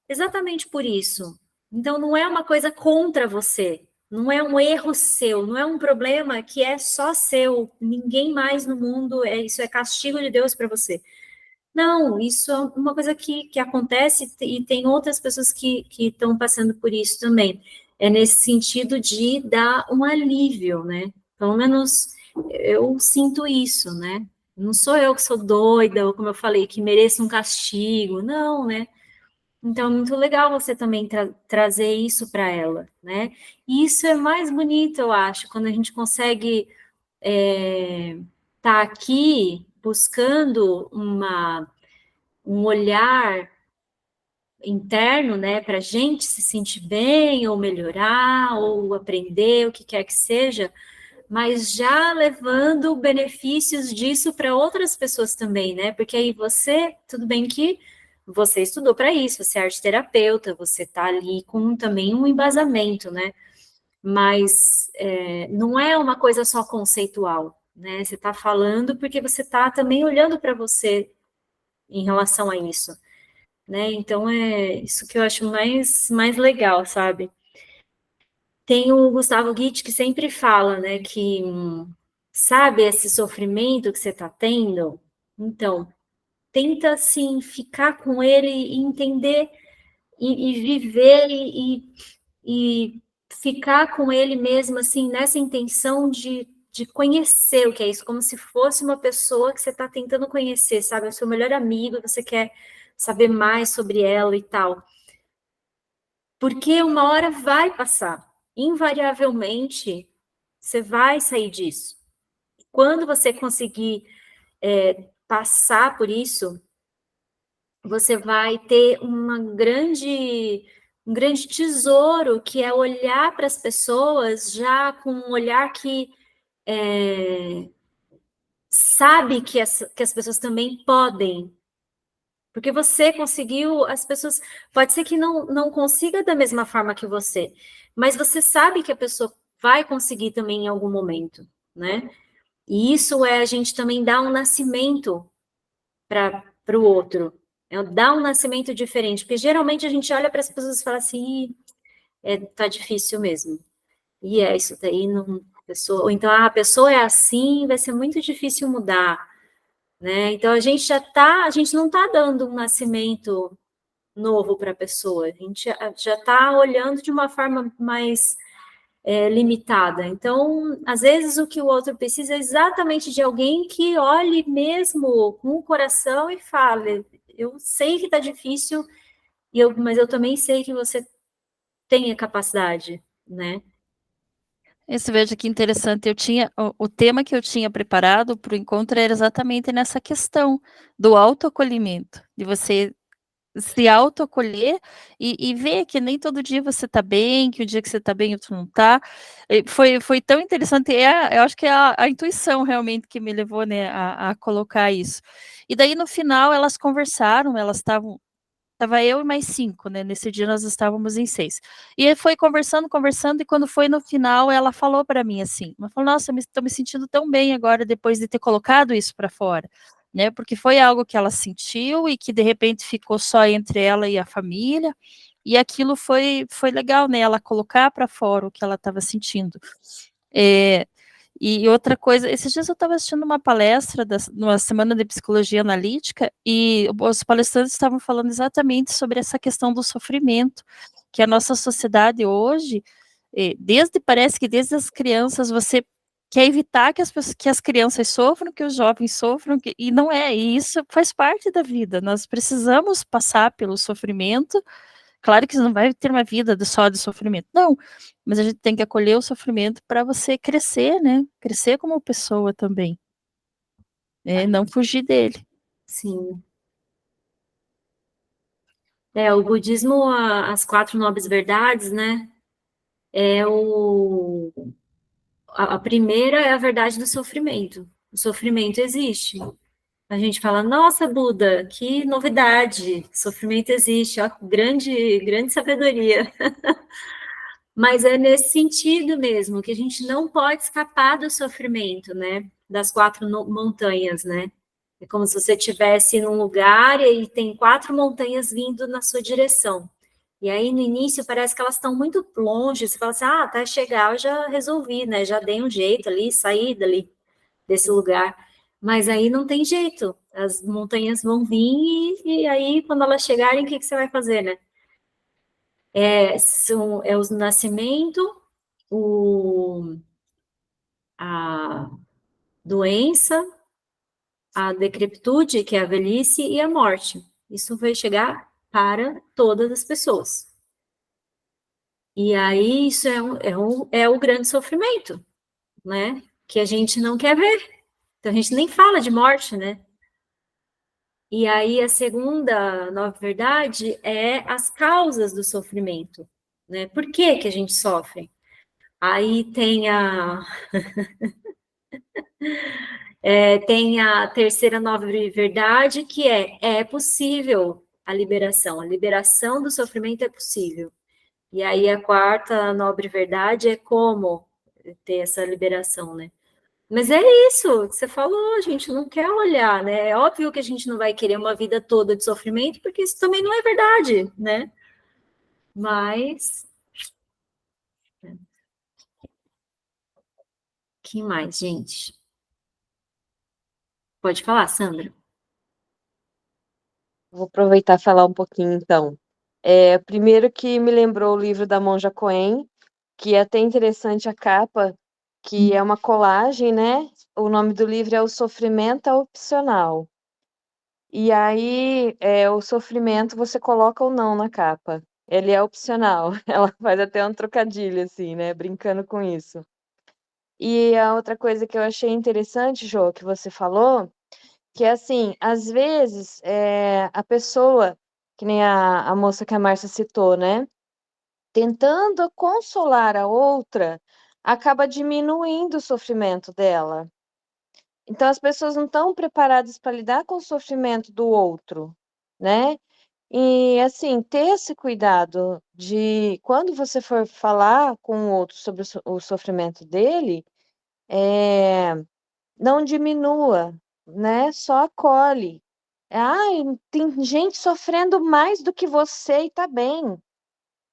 Exatamente por isso. Então, não é uma coisa contra você, não é um erro seu, não é um problema que é só seu, ninguém mais no mundo, isso é castigo de Deus para você. Não, isso é uma coisa que acontece e tem outras pessoas que estão passando por isso também. É nesse sentido de dar um alívio, né? Pelo menos eu sinto isso, né? Não sou eu que sou doida, ou como eu falei, que mereço um castigo, não, né? Então, é muito legal você também trazer isso para ela, né? E isso é mais bonito, eu acho, quando a gente consegue tá aqui buscando um olhar interno, né, para a gente se sentir bem, ou melhorar, ou aprender, o que quer que seja, mas já levando benefícios disso para outras pessoas também, né? Porque aí você, tudo bem que você estudou para isso, você é arte terapeuta, você está ali com também um embasamento, né? Mas não é uma coisa só conceitual, né? Você está falando porque você está também olhando para você em relação a isso, né? Então é isso que eu acho mais legal, sabe? Tem o Gustavo Guitti que sempre fala, né, que sabe esse sofrimento que você está tendo? Então, tenta assim ficar com ele e entender e viver e ficar com ele mesmo assim nessa intenção de conhecer o que é isso, como se fosse uma pessoa que você está tentando conhecer, sabe? É o seu melhor amigo, você quer saber mais sobre ela e tal. Porque uma hora vai passar. Invariavelmente, você vai sair disso. Quando você conseguir passar por isso, você vai ter um grande tesouro, que é olhar para as pessoas já com um olhar que sabe que as pessoas também podem. Porque você conseguiu, as pessoas. Pode ser que não consiga da mesma forma que você, mas você sabe que a pessoa vai conseguir também em algum momento, né? E isso é a gente também dar um nascimento para o outro. É dar um nascimento diferente, porque geralmente a gente olha para as pessoas e fala assim, tá difícil mesmo. E é isso daí, não, pessoa, ou então a pessoa é assim, vai ser muito difícil mudar, né? Então a gente não está dando um nascimento novo para a pessoa, a gente já está olhando de uma forma mais limitada. Então, às vezes, o que o outro precisa é exatamente de alguém que olhe mesmo com o coração e fale: eu sei que está difícil, mas eu também sei que você tem a capacidade, né? Esse veja que interessante, eu tinha o tema que eu tinha preparado para o encontro era exatamente nessa questão do autoacolhimento, de você se autoacolher e ver que nem todo dia você tá bem, que o dia que você tá bem, outro não tá. Foi tão interessante, eu acho que é a intuição realmente que me levou, né, a colocar isso. E daí no final elas conversaram, elas estavam Tava eu e mais 5, né, nesse dia nós estávamos em 6. E aí foi conversando, conversando, e quando foi no final, ela falou para mim assim, ela falou: "Nossa, tô me sentindo tão bem agora depois de ter colocado isso para fora", né, porque foi algo que ela sentiu e que de repente ficou só entre ela e a família, e aquilo foi legal, né, ela colocar para fora o que ela estava sentindo. Eh, e outra coisa, esses dias eu estava assistindo uma palestra numa semana de psicologia analítica e os palestrantes estavam falando exatamente sobre essa questão do sofrimento, que a nossa sociedade hoje, parece que desde as crianças você quer evitar que as crianças sofram, que os jovens sofram, e não é, e isso faz parte da vida, nós precisamos passar pelo sofrimento. Claro que você não vai ter uma vida só de sofrimento, não, mas a gente tem que acolher o sofrimento para você crescer, né, crescer como pessoa também, né, não fugir dele. Sim. O budismo, as quatro nobres verdades, né? É o, a primeira é a verdade do sofrimento. O sofrimento existe. A gente fala, nossa, Buda, que novidade, sofrimento existe, ó, grande sabedoria. Mas é nesse sentido mesmo, que a gente não pode escapar do sofrimento, né? Das quatro montanhas, né? É como se você estivesse num lugar e aí tem quatro montanhas vindo na sua direção. E aí, no início, parece que elas estão muito longe. Você fala assim, até chegar eu já resolvi, né? Já dei um jeito ali, saí dali, desse lugar. Mas aí não tem jeito. As montanhas vão vir e aí, quando elas chegarem, o que você vai fazer, né? É o nascimento, a doença, a decrepitude, que é a velhice, e a morte. Isso vai chegar para todas as pessoas. E aí isso é o grande sofrimento, né? Que a gente não quer ver. Então a gente nem fala de morte, né? E aí a segunda nova verdade é as causas do sofrimento, né? Por que que a gente sofre? Aí tem a terceira nova verdade, que é possível a liberação do sofrimento é possível. E aí a quarta nobre verdade é como ter essa liberação, né? Mas é isso que você falou, a gente não quer olhar, né? É óbvio que a gente não vai querer uma vida toda de sofrimento, porque isso também não é verdade, né? Mas, que mais, gente? Pode falar, Sandra. Vou aproveitar e falar um pouquinho então. Primeiro que me lembrou o livro da Monja Coen, que é até interessante a capa, que é uma colagem, né? O nome do livro é O Sofrimento é Opcional. E aí, o sofrimento você coloca ou não na capa. Ele é opcional. Ela faz até um trocadilho, assim, né? Brincando com isso. E a outra coisa que eu achei interessante, Jô, que você falou, que é assim, às vezes, a pessoa, que nem a moça que a Márcia citou, né? Tentando consolar a outra, acaba diminuindo o sofrimento dela. Então, as pessoas não estão preparadas para lidar com o sofrimento do outro, né? E, assim, ter esse cuidado de, quando você for falar com o outro sobre o sofrimento dele, é, não diminua, né? Só acolhe. Ai, tem gente sofrendo mais do que você e tá bem,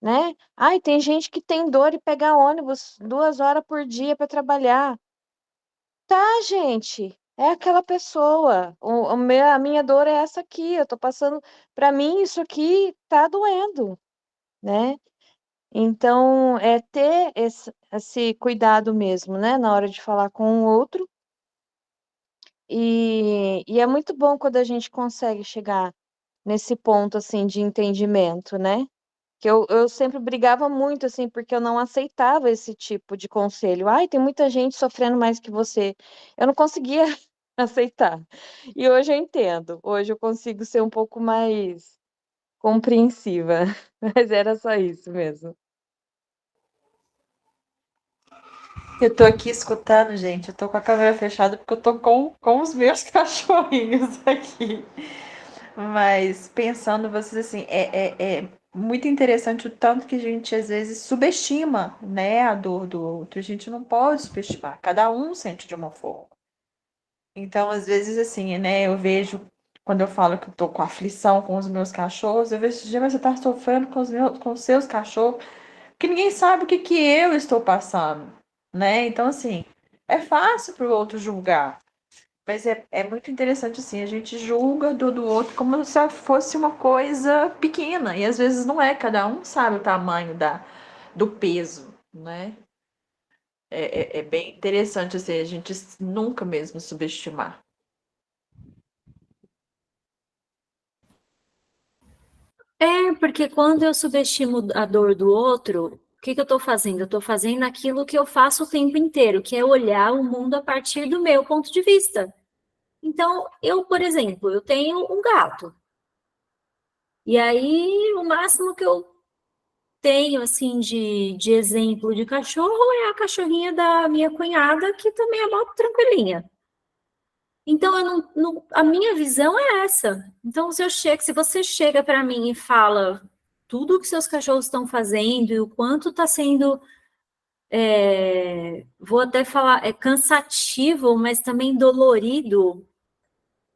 né? Ai, tem gente que tem dor e pega ônibus 2 horas por dia para trabalhar. Tá, gente, é aquela pessoa. A minha dor é essa aqui. Eu tô passando, para mim isso aqui tá doendo, né? Então, é ter esse cuidado mesmo, né, na hora de falar com o outro. E é muito bom quando a gente consegue chegar nesse ponto, assim, de entendimento, né? que eu sempre brigava muito, assim, porque eu não aceitava esse tipo de conselho. Ai, tem muita gente sofrendo mais que você. Eu não conseguia aceitar. E hoje eu entendo. Hoje eu consigo ser um pouco mais compreensiva. Mas era só isso mesmo. Eu tô aqui escutando, gente. Eu tô com a câmera fechada porque eu tô com os meus cachorrinhos aqui. Mas pensando, vocês assim, é muito interessante o tanto que a gente às vezes subestima, né, a dor do outro. A gente não pode subestimar. Cada um sente de uma forma. Então, às vezes, assim, né, eu vejo, quando eu falo que eu tô com aflição com os meus cachorros, eu vejo, "Gia, mas você tá sofrendo com os seus cachorros, que ninguém sabe o que que eu estou passando, né? Então, assim, é fácil para o outro julgar, mas é muito interessante, assim, a gente julga do outro como se fosse uma coisa pequena, e às vezes não é, cada um sabe o tamanho do peso, né? É bem interessante, assim, a gente nunca mesmo subestimar. É, porque quando eu subestimo a dor do outro, o que que eu estou fazendo? Eu estou fazendo aquilo que eu faço o tempo inteiro, que é olhar o mundo a partir do meu ponto de vista. Então, eu, por exemplo, eu tenho um gato. E aí, o máximo que eu tenho, assim, de exemplo de cachorro é a cachorrinha da minha cunhada, que também é muito tranquilinha. Então, a minha visão é essa. Então, se você chega para mim e fala tudo o que seus cachorros estão fazendo e o quanto está sendo, vou até falar, é cansativo, mas também dolorido,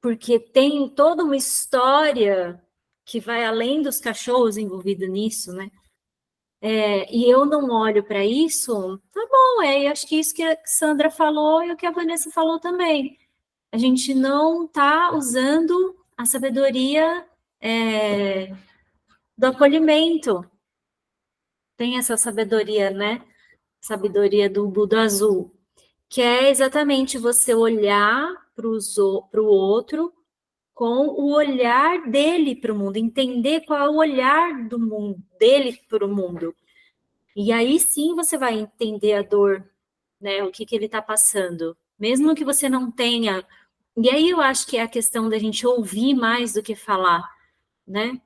porque tem toda uma história que vai além dos cachorros envolvidos nisso, né? E eu não olho para isso, tá bom, acho que isso que a Sandra falou e o que a Vanessa falou também. A gente não está usando a sabedoria do acolhimento. Tem essa sabedoria, né? Sabedoria do Buda azul, que é exatamente você olhar para o outro com o olhar dele para o mundo, entender qual é o olhar do mundo dele para o mundo. E aí sim você vai entender a dor, né? O que ele está passando. Mesmo que você não tenha. E aí eu acho que é a questão da gente ouvir mais do que falar, né?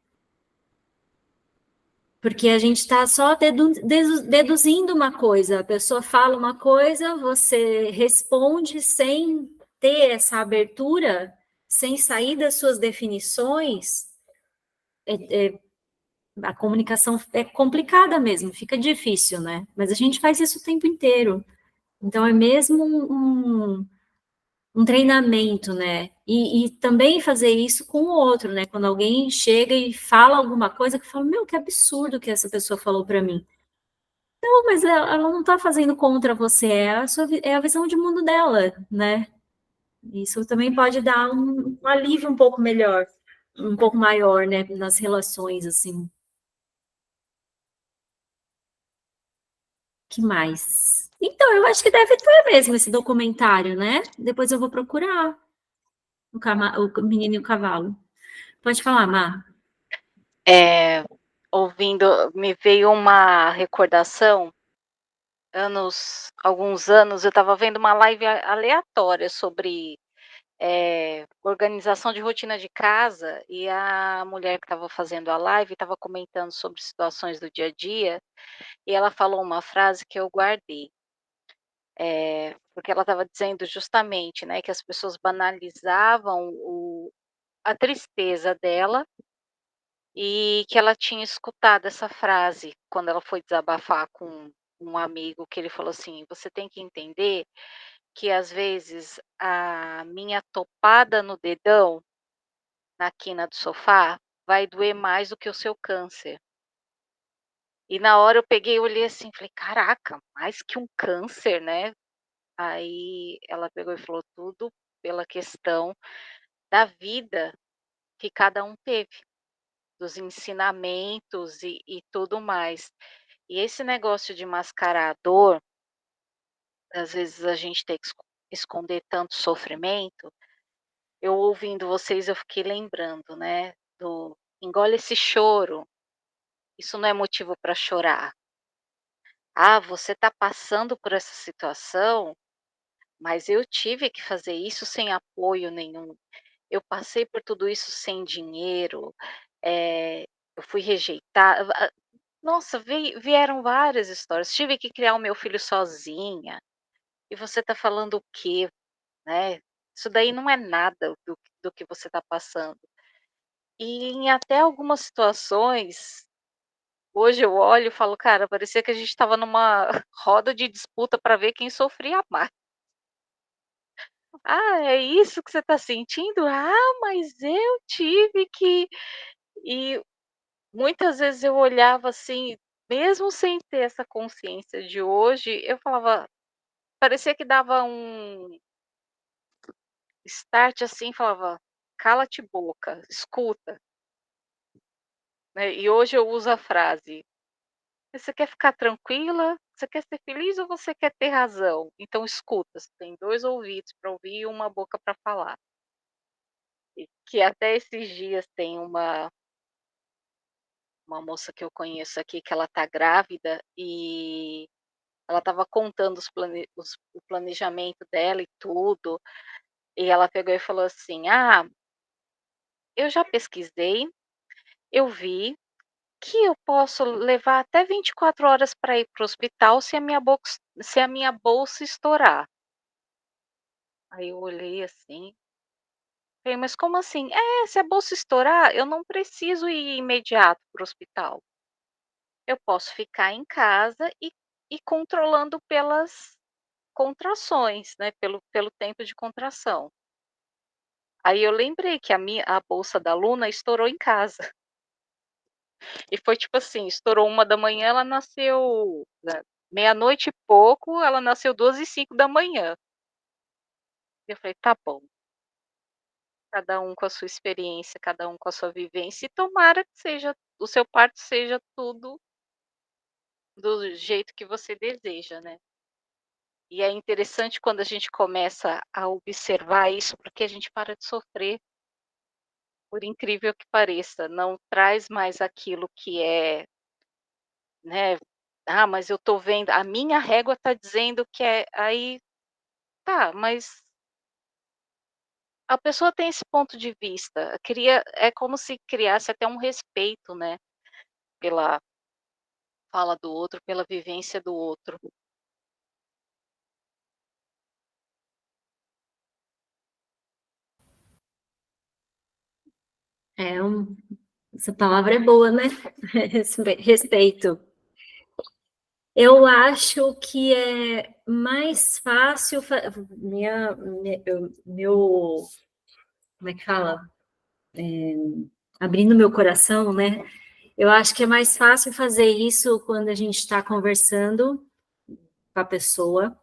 Porque a gente está só deduzindo uma coisa. A pessoa fala uma coisa, você responde sem ter essa abertura, sem sair das suas definições. A comunicação é complicada mesmo, fica difícil, né? Mas a gente faz isso o tempo inteiro. Então é mesmo um treinamento, né? E também fazer isso com o outro, né? Quando alguém chega e fala alguma coisa que fala, meu, que absurdo que essa pessoa falou para mim. Não, mas ela não está fazendo contra você, é a visão de mundo dela, né? Isso também pode dar um alívio um pouco melhor, um pouco maior, né? Nas relações, assim. Que mais? Então, eu acho que deve ter mesmo esse documentário, né? Depois eu vou procurar o Menino e o Cavalo. Pode falar, Mar. Ouvindo, me veio uma recordação. Alguns anos, eu estava vendo uma live aleatória sobre organização de rotina de casa, e a mulher que estava fazendo a live estava comentando sobre situações do dia a dia, e ela falou uma frase que eu guardei. Porque ela estava dizendo justamente, né, que as pessoas banalizavam a tristeza dela, e que ela tinha escutado essa frase quando ela foi desabafar com um amigo, que ele falou assim: "Você tem que entender que às vezes a minha topada no dedão, na quina do sofá, vai doer mais do que o seu câncer". E na hora eu peguei e olhei assim, falei: "Caraca, mais que um câncer, né". Aí ela pegou e falou: "Tudo pela questão da vida que cada um teve, dos ensinamentos e tudo mais". E esse negócio de mascarar a dor, às vezes a gente tem que esconder tanto sofrimento. Eu ouvindo vocês, eu fiquei lembrando, né, do engole esse choro, isso não é motivo para chorar. Ah, você está passando por essa situação, mas eu tive que fazer isso sem apoio nenhum. Eu passei por tudo isso sem dinheiro, eu fui rejeitada. Nossa, vieram várias histórias. Tive que criar o meu filho sozinha. E você está falando o quê, né? Isso daí não é nada do que você está passando. E em até algumas situações, hoje eu olho e falo, cara, parecia que a gente estava numa roda de disputa para ver quem sofria mais. Ah, é isso que você está sentindo? Ah, mas eu tive que. E muitas vezes eu olhava assim, mesmo sem ter essa consciência de hoje, eu falava, parecia que dava um start assim, falava: "Cala-te boca, escuta", né. E hoje eu uso a frase: "Você quer ficar tranquila? Você quer ser feliz ou você quer ter razão? Então escuta, você tem 2 ouvidos para ouvir e uma boca para falar". E que até esses dias tem uma moça que eu conheço aqui que ela tá grávida e ela estava contando o planejamento dela e tudo, e ela pegou e falou assim: "Ah, eu já pesquisei, eu vi que eu posso levar até 24 horas para ir para o hospital se a minha bolsa estourar". Aí eu olhei assim, falei: "Mas como assim?". "É, se a bolsa estourar, eu não preciso ir imediato para o hospital. Eu posso ficar em casa e controlando pelas contrações, né, pelo tempo de contração". Aí eu lembrei que a bolsa da Luna estourou em casa. E foi tipo assim, estourou 1 da manhã, ela nasceu, né, meia-noite e pouco, ela nasceu 2h05 da manhã. E eu falei: "Tá bom, cada um com a sua experiência, cada um com a sua vivência, e tomara que seja o seu parto seja tudo do jeito que você deseja", né. E é interessante quando a gente começa a observar isso, porque a gente para de sofrer, por incrível que pareça, não traz mais aquilo que é, né, "Ah, mas eu tô vendo, a minha régua tá dizendo que é", aí tá, mas a pessoa tem esse ponto de vista, cria é como se criasse até um respeito, né, pela fala do outro, pela vivência do outro. É essa palavra é boa, né? Respeito. Eu acho que é mais fácil, meu, como é que fala? Abrindo meu coração, né? Eu acho que é mais fácil fazer isso quando a gente está conversando com a pessoa,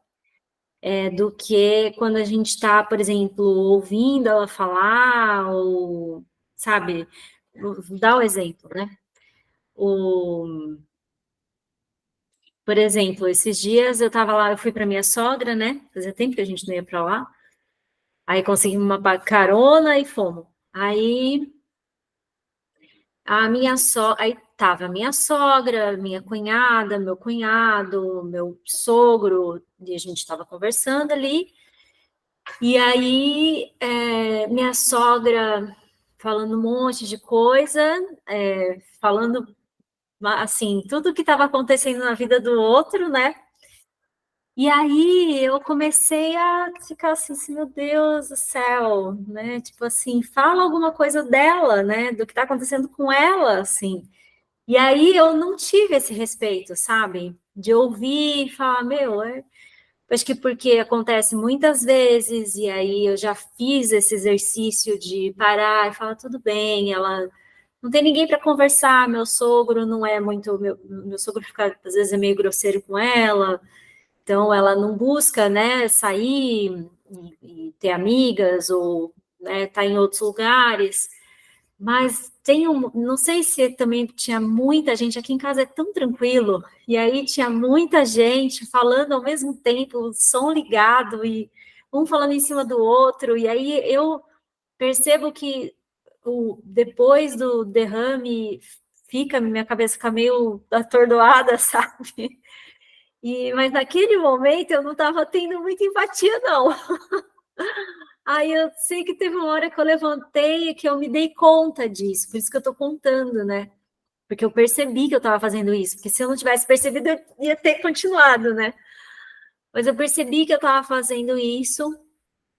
do que quando a gente está, por exemplo, ouvindo ela falar, ou, sabe? Vou dar um exemplo, né? Por exemplo, esses dias eu estava lá, eu fui para minha sogra, né? Fazia tempo que a gente não ia para lá. Aí conseguimos uma carona e fomos. Aí aí tava a minha sogra, minha cunhada, meu cunhado, meu sogro, e a gente estava conversando ali. E aí minha sogra falando um monte de coisa, falando assim, tudo que estava acontecendo na vida do outro, né? E aí eu comecei a ficar assim, meu Deus do céu, né? Tipo assim, fala alguma coisa dela, né? Do que está acontecendo com ela, assim. E aí eu não tive esse respeito, sabe? De ouvir e falar, meu, acho que porque acontece muitas vezes, e aí eu já fiz esse exercício de parar e falar, tudo bem, ela não tem ninguém para conversar, meu sogro não é muito, meu sogro fica, às vezes é meio grosseiro com ela, então ela não busca, né, sair e ter amigas ou, né, tá em outros lugares. Mas não sei se também tinha muita gente, aqui em casa é tão tranquilo, e aí tinha muita gente falando ao mesmo tempo, o som ligado, e um falando em cima do outro, e aí eu percebo que depois do derrame minha cabeça fica meio atordoada, sabe? Mas naquele momento eu não estava tendo muita empatia, não. Aí eu sei que teve uma hora que eu levantei e que eu me dei conta disso, por isso que eu estou contando, né? Porque eu percebi que eu estava fazendo isso, porque se eu não tivesse percebido, eu ia ter continuado, né? Mas eu percebi que eu estava fazendo isso,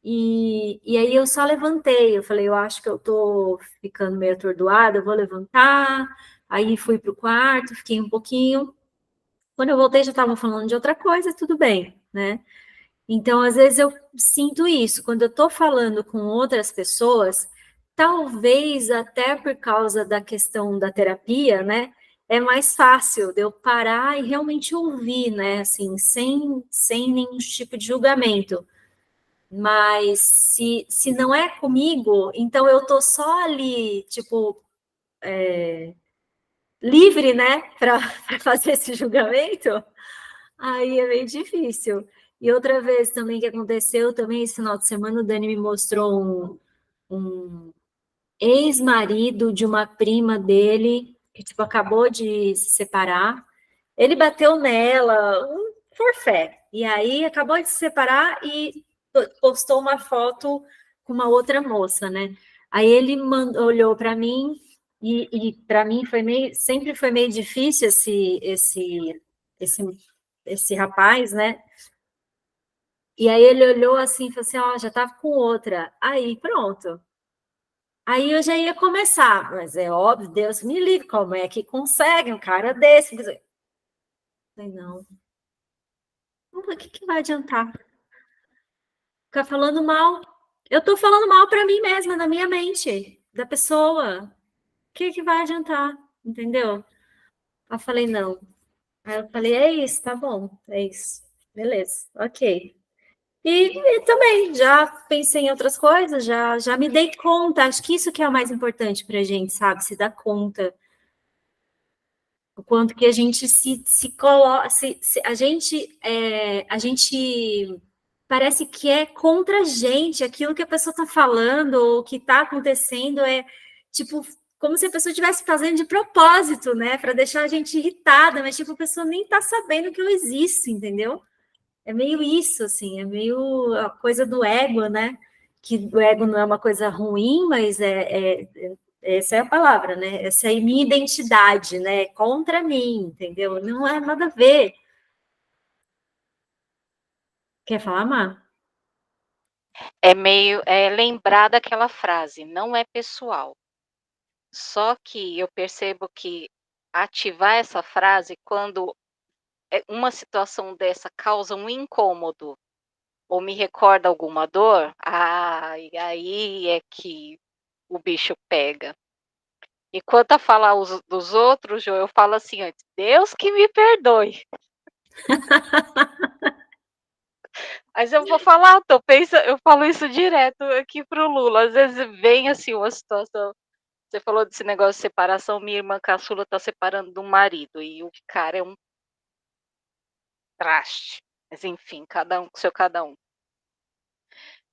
e aí eu só levantei. Eu falei, eu acho que eu estou ficando meio atordoada, eu vou levantar. Aí fui para o quarto, fiquei um pouquinho. Quando eu voltei, já estavam falando de outra coisa, tudo bem, né? Então, às vezes eu sinto isso, quando eu estou falando com outras pessoas, talvez até por causa da questão da terapia, né? É mais fácil de eu parar e realmente ouvir, né? Assim, sem nenhum tipo de julgamento. Mas se não é comigo, então eu tô só ali, tipo, livre, né? Para fazer esse julgamento. Aí é meio difícil. E outra vez também que aconteceu, também esse final de semana, o Dani me mostrou um ex-marido de uma prima dele, que tipo, acabou de se separar. Ele bateu nela, um forfé. E aí acabou de se separar e postou uma foto com uma outra moça, né? Aí ele olhou para mim e para mim sempre foi meio difícil esse esse rapaz, né? E aí ele olhou assim e falou assim, ó, já tava com outra. Aí, pronto. Aí eu já ia começar, mas é óbvio, Deus me livre, como é que consegue um cara desse? Eu falei, não, o que vai adiantar? Ficar falando mal. Eu tô falando mal para mim mesma, na minha mente, da pessoa. O que vai adiantar? Entendeu? Aí eu falei, não. Aí eu falei, é isso, tá bom, é isso. Beleza, ok. E também já pensei em outras coisas, já me dei conta. Acho que isso que é o mais importante para a gente, sabe? Se dar conta o quanto que a gente se coloca, a gente parece que é contra a gente, aquilo que a pessoa está falando ou que está acontecendo é tipo como se a pessoa estivesse fazendo de propósito, né? Para deixar a gente irritada, mas tipo a pessoa nem está sabendo que eu existo, entendeu? É meio isso, assim, é meio a coisa do ego, né? Que o ego não é uma coisa ruim, mas essa é a palavra, né? Essa é a minha identidade, né? Contra mim, entendeu? Não é nada a ver. Quer falar, Má? É lembrar daquela frase, não é pessoal. Só que eu percebo que ativar essa frase quando uma situação dessa causa um incômodo ou me recorda alguma dor, aí é que o bicho pega. E quanto a falar dos outros, Jo, eu falo assim antes, Deus que me perdoe. Mas eu vou falar, eu falo isso direto aqui pro Lula. Às vezes vem assim uma situação. Você falou desse negócio de separação, minha irmã caçula tá separando do marido, e o cara é um traste. Mas enfim, cada um com seu cada um.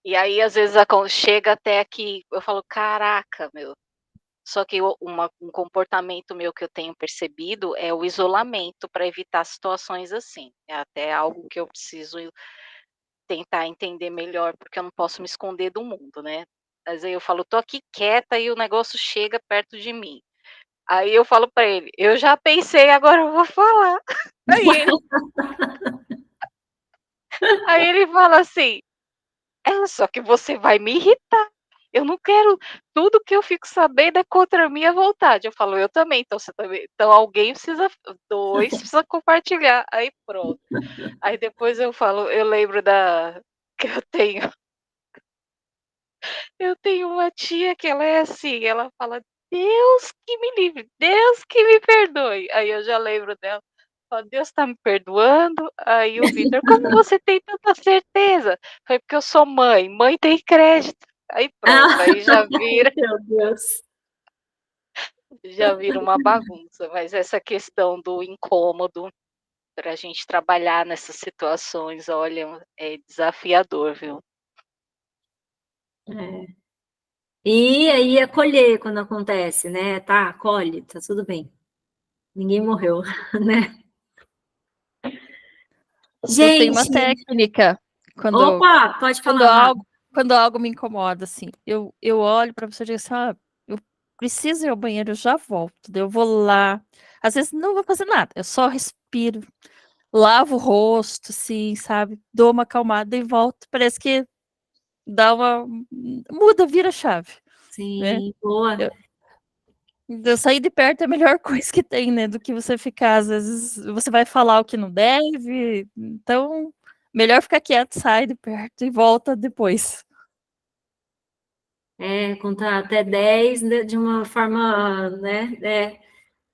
E aí, às vezes, chega até aqui, eu falo, caraca, meu. Só que um comportamento meu que eu tenho percebido é o isolamento para evitar situações assim. É até algo que eu preciso tentar entender melhor, porque eu não posso me esconder do mundo, né? Mas aí eu falo, tô aqui quieta e o negócio chega perto de mim. Aí eu falo para ele, eu já pensei, agora eu vou falar. Aí ele fala assim, só que você vai me irritar. Eu não quero, tudo que eu fico sabendo é contra a minha vontade. Eu falo, eu também, então você também. Então alguém precisa, dois precisa compartilhar. Aí pronto. Aí depois eu falo, eu lembro que eu tenho uma tia que ela é assim, ela fala, Deus que me livre, Deus que me perdoe. Aí eu já lembro dela. Falo, Deus está me perdoando. Aí o Vitor, como você tem tanta certeza? Foi porque eu sou mãe, mãe tem crédito. Aí pronto, aí Meu Deus. já vira uma bagunça. Mas essa questão do incômodo para a gente trabalhar nessas situações, olha, é desafiador, viu? E aí acolher quando acontece, né? Tá, acolhe, tá tudo bem. Ninguém morreu, né? Eu tenho uma Gente, técnica opa, pode quando falar, Má. algo me incomoda, assim. Eu olho pra pessoa e digo assim, eu preciso ir ao banheiro, eu já volto. Daí eu vou lá. Às vezes não vou fazer nada, eu só respiro, lavo o rosto, assim, sabe? Dou uma acalmada e volto. Parece que dá uma. Muda, vira a chave, né? Sim, boa. Eu sair de perto é a melhor coisa que tem, né? Do que você ficar, às vezes, você vai falar o que não deve. Então, melhor ficar quieto, sai de perto e volta depois. Contar até 10 de uma forma, né?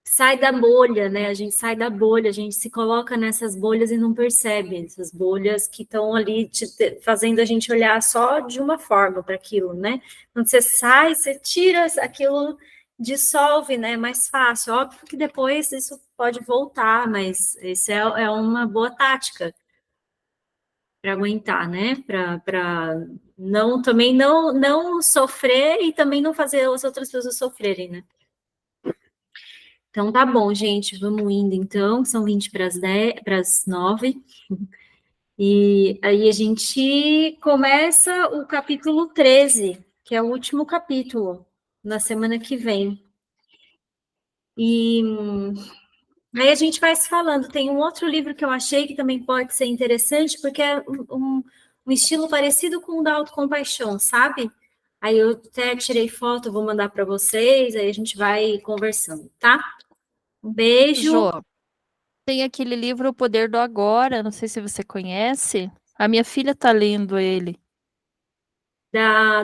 Sai da bolha, né? A gente sai da bolha, a gente se coloca nessas bolhas e não percebe essas bolhas que estão ali fazendo a gente olhar só de uma forma para aquilo, né? Quando você sai, você tira aquilo, dissolve, né? É mais fácil. Óbvio que depois isso pode voltar, mas isso é uma boa tática para aguentar, né? Para não também não sofrer e também não fazer as outras pessoas sofrerem, né? Então tá bom, gente, vamos indo então, são 20 para as 9. E aí a gente começa o capítulo 13, que é o último capítulo, na semana que vem. E aí a gente vai se falando. Tem um outro livro que eu achei que também pode ser interessante, porque é um estilo parecido com o da autocompaixão, sabe? Aí eu até tirei foto, vou mandar para vocês, aí a gente vai conversando, tá? Um beijo. Jô, tem aquele livro O Poder do Agora, não sei se você conhece. A minha filha tá lendo ele.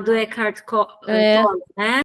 Do Eckhart É, Tolle, né?